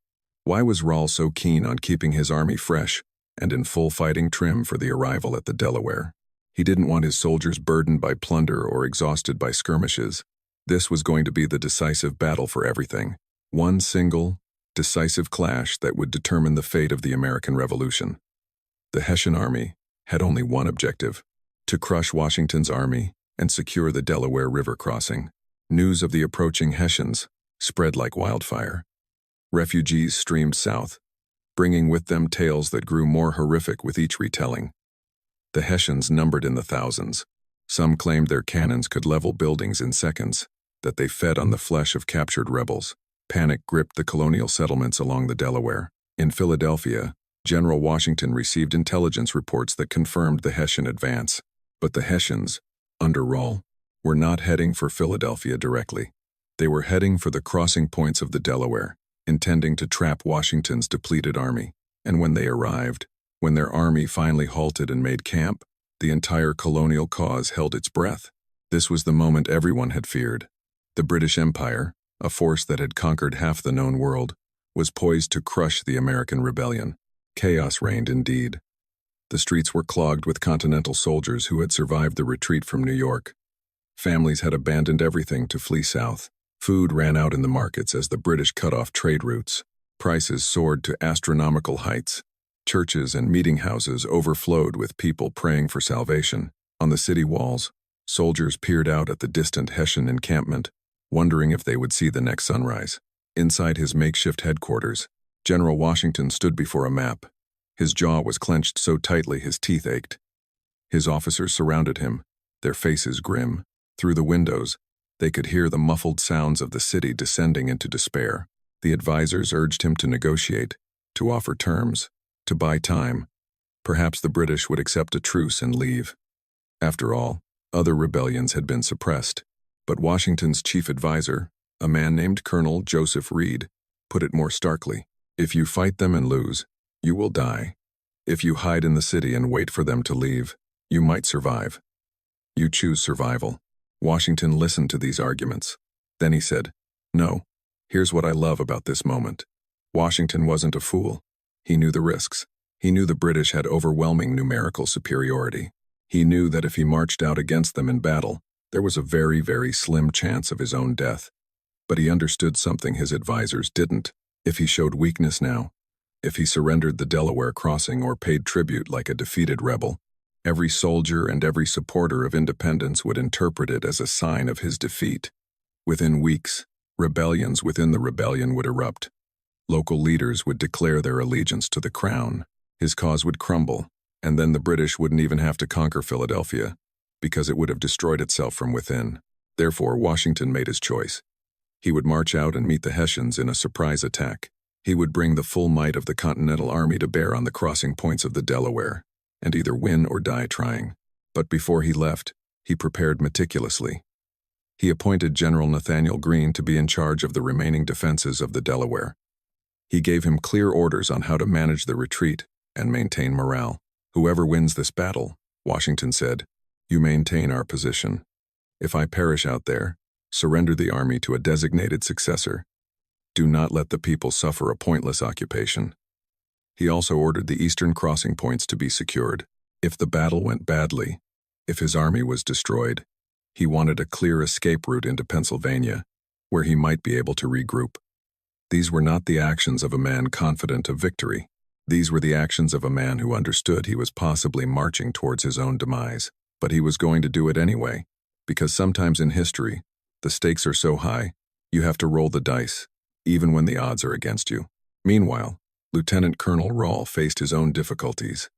Why was Rall so keen on keeping his army fresh and in full fighting trim for the arrival at the Delaware? He didn't want his soldiers burdened by plunder or exhausted by skirmishes. This was going to be the decisive battle for everything. One single, decisive clash that would determine the fate of the American Revolution. The Hessian army had only one objective: to crush Washington's army and secure the Delaware River crossing. News of the approaching Hessians spread like wildfire. Refugees streamed south, bringing with them tales that grew more horrific with each retelling. The Hessians numbered in the thousands. Some claimed their cannons could level buildings in seconds, that they fed on the flesh of captured rebels. Panic gripped the colonial settlements along the Delaware. In Philadelphia, General Washington received intelligence reports that confirmed the Hessian advance. But the Hessians, under Rall, were not heading for Philadelphia directly. They were heading for the crossing points of the Delaware, intending to trap Washington's depleted army. And when they arrived, when their army finally halted and made camp, the entire colonial cause held its breath. This was the moment everyone had feared. The British Empire, a force that had conquered half the known world, was poised to crush the American rebellion. Chaos reigned indeed. The streets were clogged with Continental soldiers who had survived the retreat from New York. Families had abandoned everything to flee south. Food ran out in the markets as the British cut off trade routes. Prices soared to astronomical heights. Churches and meeting houses overflowed with people praying for salvation. On the city walls, soldiers peered out at the distant Hessian encampment, wondering if they would see the next sunrise. Inside his makeshift headquarters, General Washington stood before a map. His jaw was clenched so tightly his teeth ached. His officers surrounded him, their faces grim. Through the windows, they could hear the muffled sounds of the city descending into despair. The advisors urged him to negotiate, to offer terms, to buy time. Perhaps the British would accept a truce and leave. After all, other rebellions had been suppressed. But Washington's chief advisor, a man named Colonel Joseph Reed, put it more starkly. If you fight them and lose, you will die. If you hide in the city and wait for them to leave, you might survive. You choose survival. Washington listened to these arguments. Then he said, "No, here's what I love about this moment." Washington wasn't a fool. He knew the risks. He knew the British had overwhelming numerical superiority. He knew that if he marched out against them in battle, there was a very, very slim chance of his own death. But he understood something his advisors didn't. If he showed weakness now, if he surrendered the Delaware crossing or paid tribute like a defeated rebel, every soldier and every supporter of independence would interpret it as a sign of his defeat. Within weeks, rebellions within the rebellion would erupt. Local leaders would declare their allegiance to the crown. His cause would crumble, and then the British wouldn't even have to conquer Philadelphia, because it would have destroyed itself from within. Therefore, Washington made his choice. He would march out and meet the Hessians in a surprise attack. He would bring the full might of the Continental Army to bear on the crossing points of the Delaware, and either win or die trying. But before he left, he prepared meticulously. He appointed General Nathaniel Greene to be in charge of the remaining defenses of the Delaware. He gave him clear orders on how to manage the retreat and maintain morale. "Whoever wins this battle," Washington said, "you maintain our position. If I perish out there, surrender the army to a designated successor. Do not let the people suffer a pointless occupation." He also ordered the eastern crossing points to be secured. If the battle went badly, If his army was destroyed, he wanted a clear escape route into Pennsylvania, where he might be able to regroup. These were not the actions of a man confident of victory. These were the actions of a man who understood he was possibly marching towards his own demise, but he was going to do it anyway, because sometimes in history, the stakes are so high, you have to roll the dice, even when the odds are against you. Meanwhile, Lieutenant Colonel Rall faced his own difficulties.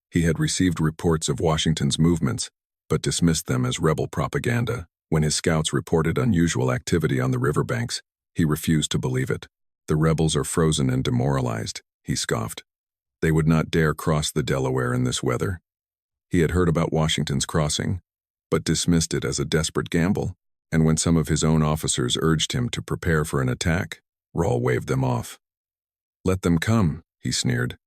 He had received reports of Washington's movements, but dismissed them as rebel propaganda. When his scouts reported unusual activity on the riverbanks, he refused to believe it. "The rebels are frozen and demoralized," he scoffed. "They would not dare cross the Delaware in this weather." He had heard about Washington's crossing, but dismissed it as a desperate gamble, and when some of his own officers urged him to prepare for an attack, Rall waved them off. "Let them come," he sneered.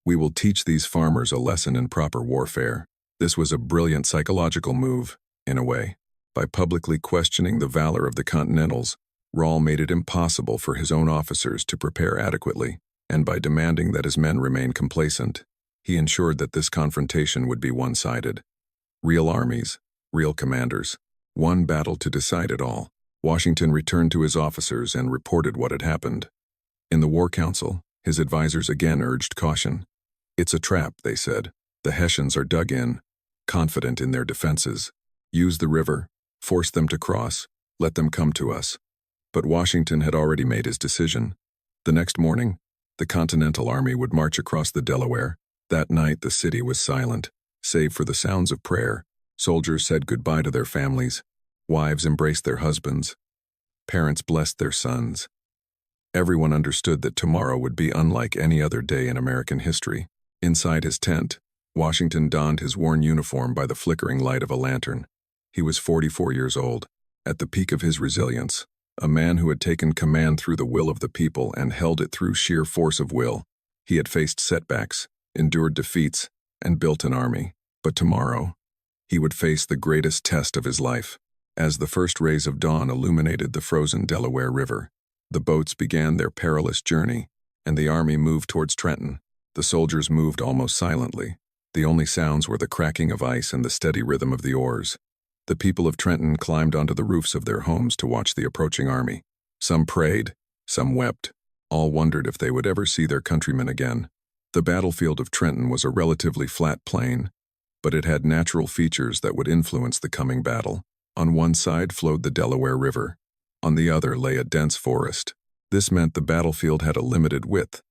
"We will teach these farmers a lesson in proper warfare." This was a brilliant psychological move, in a way. By publicly questioning the valor of the Continentals, Rall made it impossible for his own officers to prepare adequately, and by demanding that his men remain complacent, he ensured that this confrontation would be one-sided. Real armies, real commanders, one battle to decide it all. Washington returned to his officers and reported what had happened. In the War Council, his advisors again urged caution. "It's a trap," they said. "The Hessians are dug in, confident in their defenses. Use the river, force them to cross, let them come to us." But Washington had already made his decision. The next morning, the Continental Army would march across the Delaware. That night the city was silent, save for the sounds of prayer. Soldiers said goodbye to their families. Wives embraced their husbands. Parents blessed their sons. Everyone understood that tomorrow would be unlike any other day in American history. Inside his tent, Washington donned his worn uniform by the flickering light of a lantern. He was 44 years old, at the peak of his resilience, a man who had taken command through the will of the people and held it through sheer force of will. He had faced setbacks, endured defeats, and built an army. But tomorrow, he would face the greatest test of his life. As the first rays of dawn illuminated the frozen Delaware River, the boats began their perilous journey, and the army moved towards Trenton. The soldiers moved almost silently. The only sounds were the cracking of ice and the steady rhythm of the oars. The people of Trenton climbed onto the roofs of their homes to watch the approaching army. Some prayed, some wept. All wondered if they would ever see their countrymen again. The battlefield of Trenton was a relatively flat plain, but it had natural features that would influence the coming battle. On one side flowed the Delaware River. On the other lay a dense forest. This meant the battlefield had a limited width.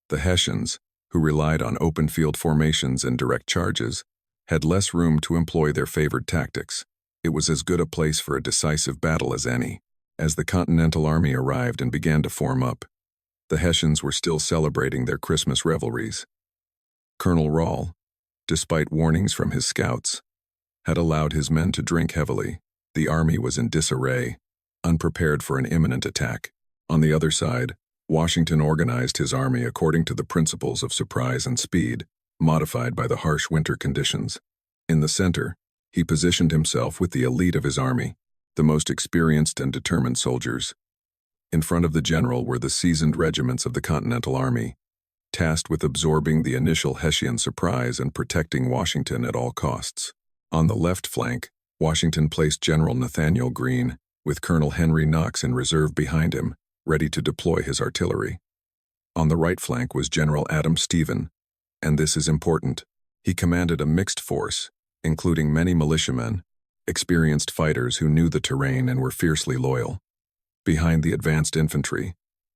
The Hessians, who relied on open field formations and direct charges, had less room to employ their favored tactics. It was as good a place for a decisive battle as any. As the Continental Army arrived and began to form up, the Hessians were still celebrating their Christmas revelries. Colonel Rall, despite warnings from his scouts, had allowed his men to drink heavily. The army was in disarray, unprepared for an imminent attack. On the other side, Washington organized his army according to the principles of surprise and speed, modified by the harsh winter conditions. In the center, he positioned himself with the elite of his army, the most experienced and determined soldiers. In front of the general were the seasoned regiments of the Continental Army, tasked with absorbing the initial Hessian surprise and protecting Washington at all costs. On the left flank, Washington placed General Nathaniel Greene, with Colonel Henry Knox in reserve behind him, ready to deploy his artillery. On the right flank was General Adam Stephen, and this is important. He commanded a mixed force, including many militiamen, experienced fighters who knew the terrain and were fiercely loyal. Behind the advanced infantry,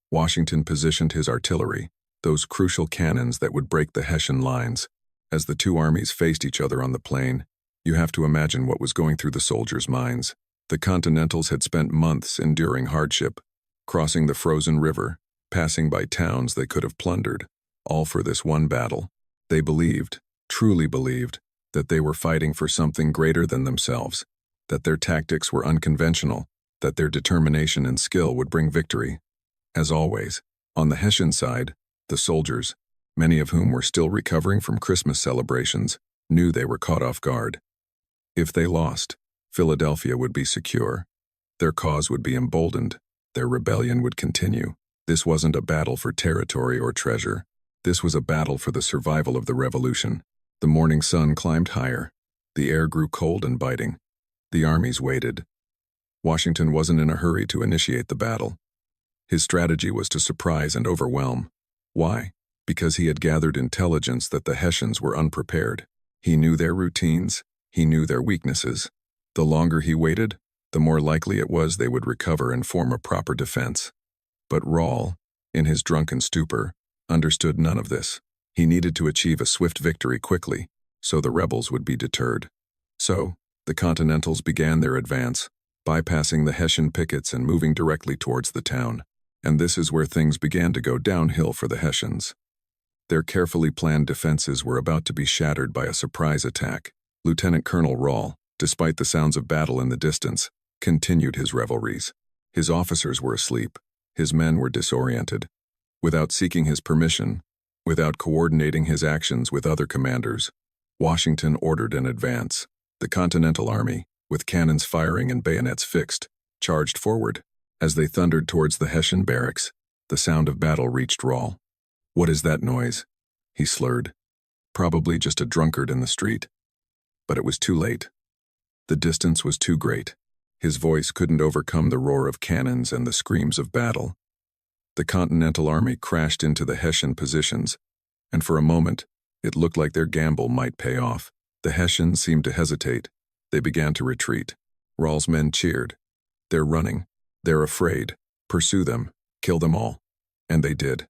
Washington positioned his artillery, those crucial cannons that would break the Hessian lines. As the two armies faced each other on the plain, you have to imagine what was going through the soldiers' minds. The Continentals had spent months enduring hardship, crossing the frozen river, passing by towns they could have plundered, all for this one battle. They believed, truly believed, that they were fighting for something greater than themselves, that their tactics were unconventional, that their determination and skill would bring victory. As always, on the Hessian side, the soldiers, many of whom were still recovering from Christmas celebrations, knew they were caught off guard. If they lost, Philadelphia would be secure. Their cause would be emboldened. Their rebellion would continue. This wasn't a battle for territory or treasure. This was a battle for the survival of the revolution. The morning sun climbed higher. The air grew cold and biting. The armies waited. Washington wasn't in a hurry to initiate the battle. His strategy was to surprise and overwhelm. Why? Because he had gathered intelligence that the Hessians were unprepared. He knew their routines. He knew their weaknesses. The longer he waited, the more likely it was they would recover and form a proper defense. But Rahl, in his drunken stupor, understood none of this. He needed to achieve a swift victory quickly, so the rebels would be deterred. So, the Continentals began their advance, bypassing the Hessian pickets and moving directly towards the town. And this is where things began to go downhill for the Hessians. Their carefully planned defenses were about to be shattered by a surprise attack. Lieutenant Colonel Rahl, despite the sounds of battle in the distance, continued his revelries. His officers were asleep. His men were disoriented. Without seeking his permission, without coordinating his actions with other commanders, Washington ordered an advance. The Continental Army, with cannons firing and bayonets fixed, charged forward. As they thundered towards the Hessian barracks, the sound of battle reached Rahl. "What is that noise?" he slurred. Probably just a drunkard in the street. But it was too late. The distance was too great. His voice couldn't overcome the roar of cannons and the screams of battle. The Continental Army crashed into the Hessian positions, and for a moment, it looked like their gamble might pay off. The Hessians seemed to hesitate. They began to retreat. Rahl's men cheered. "They're running. They're afraid. Pursue them. Kill them all." And they did.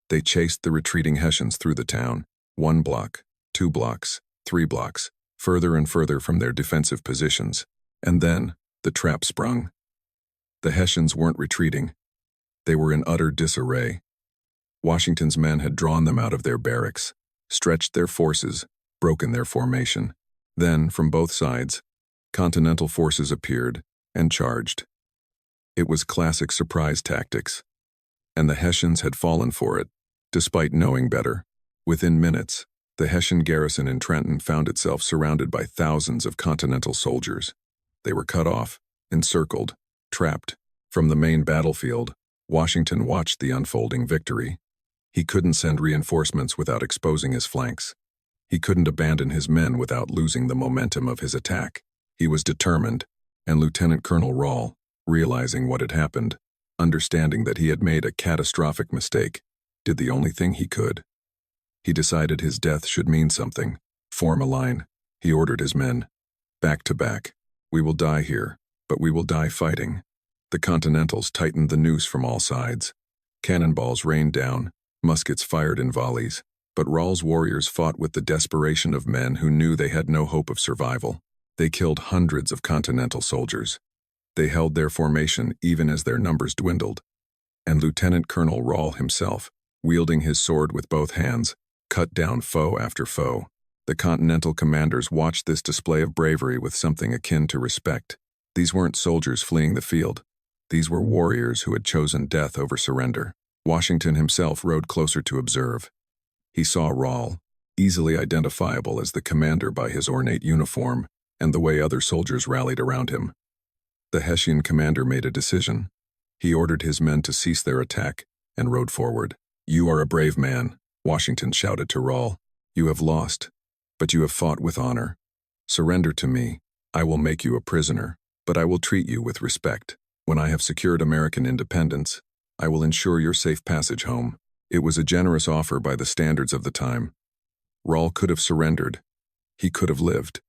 They chased the retreating Hessians through the town, 1 block, 2 blocks, 3 blocks, further and further from their defensive positions. And then, the trap sprung. The Hessians weren't retreating. They were in utter disarray. Washington's men had drawn them out of their barracks, stretched their forces, broken their formation. Then, from both sides, Continental forces appeared and charged. It was classic surprise tactics, and the Hessians had fallen for it, despite knowing better. Within minutes, the Hessian garrison in Trenton found itself surrounded by thousands of Continental soldiers. They were cut off, encircled, trapped. From the main battlefield, Washington watched the unfolding victory. He couldn't send reinforcements without exposing his flanks. He couldn't abandon his men without losing the momentum of his attack. He was determined, and Lieutenant Colonel Rahl, realizing what had happened, understanding that he had made a catastrophic mistake, did the only thing he could. He decided his death should mean something. "Form a line," he ordered his men. "Back to back. We will die here, but we will die fighting." The Continentals tightened the noose from all sides. Cannonballs rained down, muskets fired in volleys, but Rahl's warriors fought with the desperation of men who knew they had no hope of survival. They killed hundreds of Continental soldiers. They held their formation even as their numbers dwindled. And Lieutenant Colonel Rahl himself, wielding his sword with both hands, cut down foe after foe. The Continental commanders watched this display of bravery with something akin to respect. These weren't soldiers fleeing the field. These were warriors who had chosen death over surrender. Washington himself rode closer to observe. He saw Rahl, easily identifiable as the commander by his ornate uniform and the way other soldiers rallied around him. The Hessian commander made a decision. He ordered his men to cease their attack and rode forward. "You are a brave man," Washington shouted to Rahl. "You have lost, but you have fought with honor. Surrender to me. I will make you a prisoner, but I will treat you with respect. When I have secured American independence, I will ensure your safe passage home." It was a generous offer by the standards of the time. Rahl could have surrendered. He could have lived.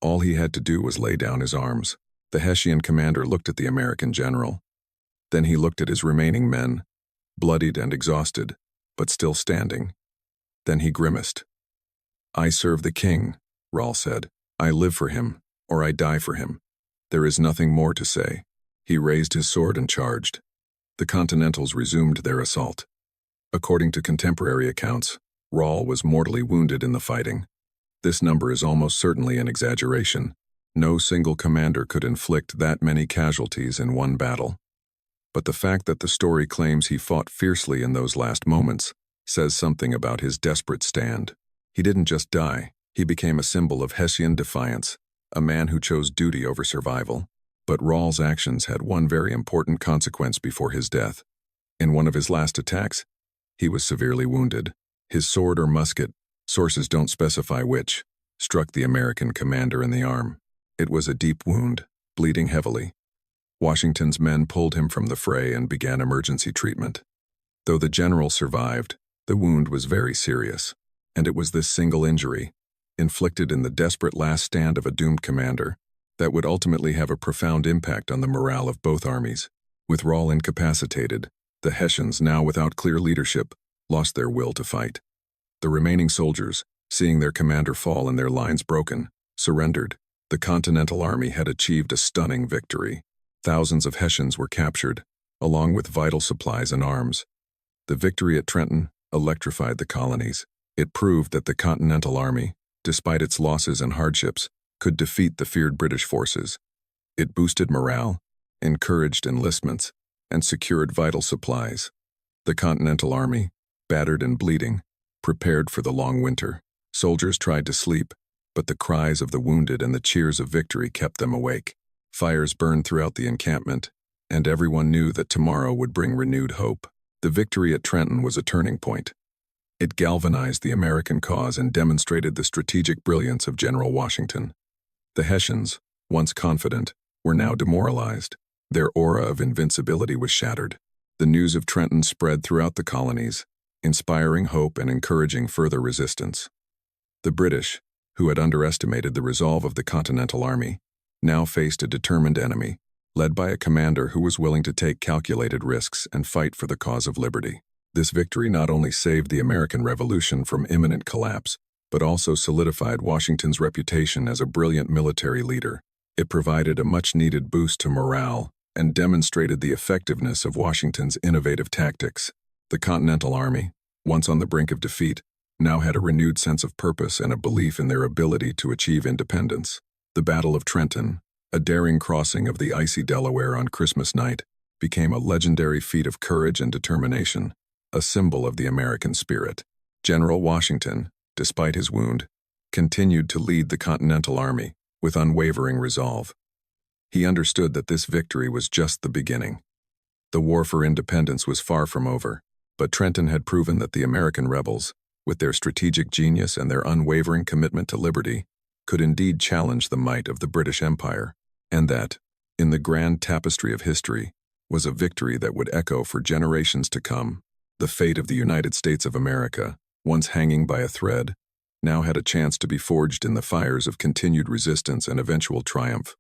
All he had to do was lay down his arms. The Hessian commander looked at the American general. Then he looked at his remaining men, bloodied and exhausted, but still standing. Then he grimaced. "I serve the king," Rahl said. "I live for him, or I die for him. There is nothing more to say." He raised his sword and charged. The Continentals resumed their assault. According to contemporary accounts, Rahl was mortally wounded in the fighting. This number is almost certainly an exaggeration. No single commander could inflict that many casualties in one battle. But the fact that the story claims he fought fiercely in those last moments says something about his desperate stand. He didn't just die, he became a symbol of Hessian defiance, a man who chose duty over survival. But Rahl's actions had one very important consequence before his death. In one of his last attacks, he was severely wounded. His sword or musket, sources don't specify which, struck the American commander in the arm. It was a deep wound, bleeding heavily. Washington's men pulled him from the fray and began emergency treatment. Though the general survived, the wound was very serious, and it was this single injury, inflicted in the desperate last stand of a doomed commander, that would ultimately have a profound impact on the morale of both armies. With Rahl incapacitated, the Hessians, now without clear leadership, lost their will to fight. The remaining soldiers, seeing their commander fall and their lines broken, surrendered. The Continental Army had achieved a stunning victory. Thousands of Hessians were captured, along with vital supplies and arms. The victory at Trenton electrified the colonies. It proved that the Continental Army, despite its losses and hardships, could defeat the feared British forces. It boosted morale, encouraged enlistments, and secured vital supplies. The Continental Army, battered and bleeding, prepared for the long winter. Soldiers tried to sleep, but the cries of the wounded and the cheers of victory kept them awake. Fires burned throughout the encampment, and everyone knew that tomorrow would bring renewed hope. The victory at Trenton was a turning point. It galvanized the American cause and demonstrated the strategic brilliance of General Washington. The Hessians, once confident, were now demoralized. Their aura of invincibility was shattered. The news of Trenton spread throughout the colonies, inspiring hope and encouraging further resistance. The British, who had underestimated the resolve of the Continental Army, now faced a determined enemy, led by a commander who was willing to take calculated risks and fight for the cause of liberty. This victory not only saved the American Revolution from imminent collapse, but also solidified Washington's reputation as a brilliant military leader. It provided a much-needed boost to morale and demonstrated the effectiveness of Washington's innovative tactics. The Continental Army, once on the brink of defeat, now had a renewed sense of purpose and a belief in their ability to achieve independence. The Battle of Trenton, a daring crossing of the icy Delaware on Christmas night, became a legendary feat of courage and determination, a symbol of the American spirit. General Washington, despite his wound, continued to lead the Continental Army with unwavering resolve. He understood that this victory was just the beginning. The war for independence was far from over, but Trenton had proven that the American rebels, with their strategic genius and their unwavering commitment to liberty, could indeed challenge the might of the British Empire, and that, in the grand tapestry of history, was a victory that would echo for generations to come. The fate of the United States of America, once hanging by a thread, now had a chance to be forged in the fires of continued resistance and eventual triumph.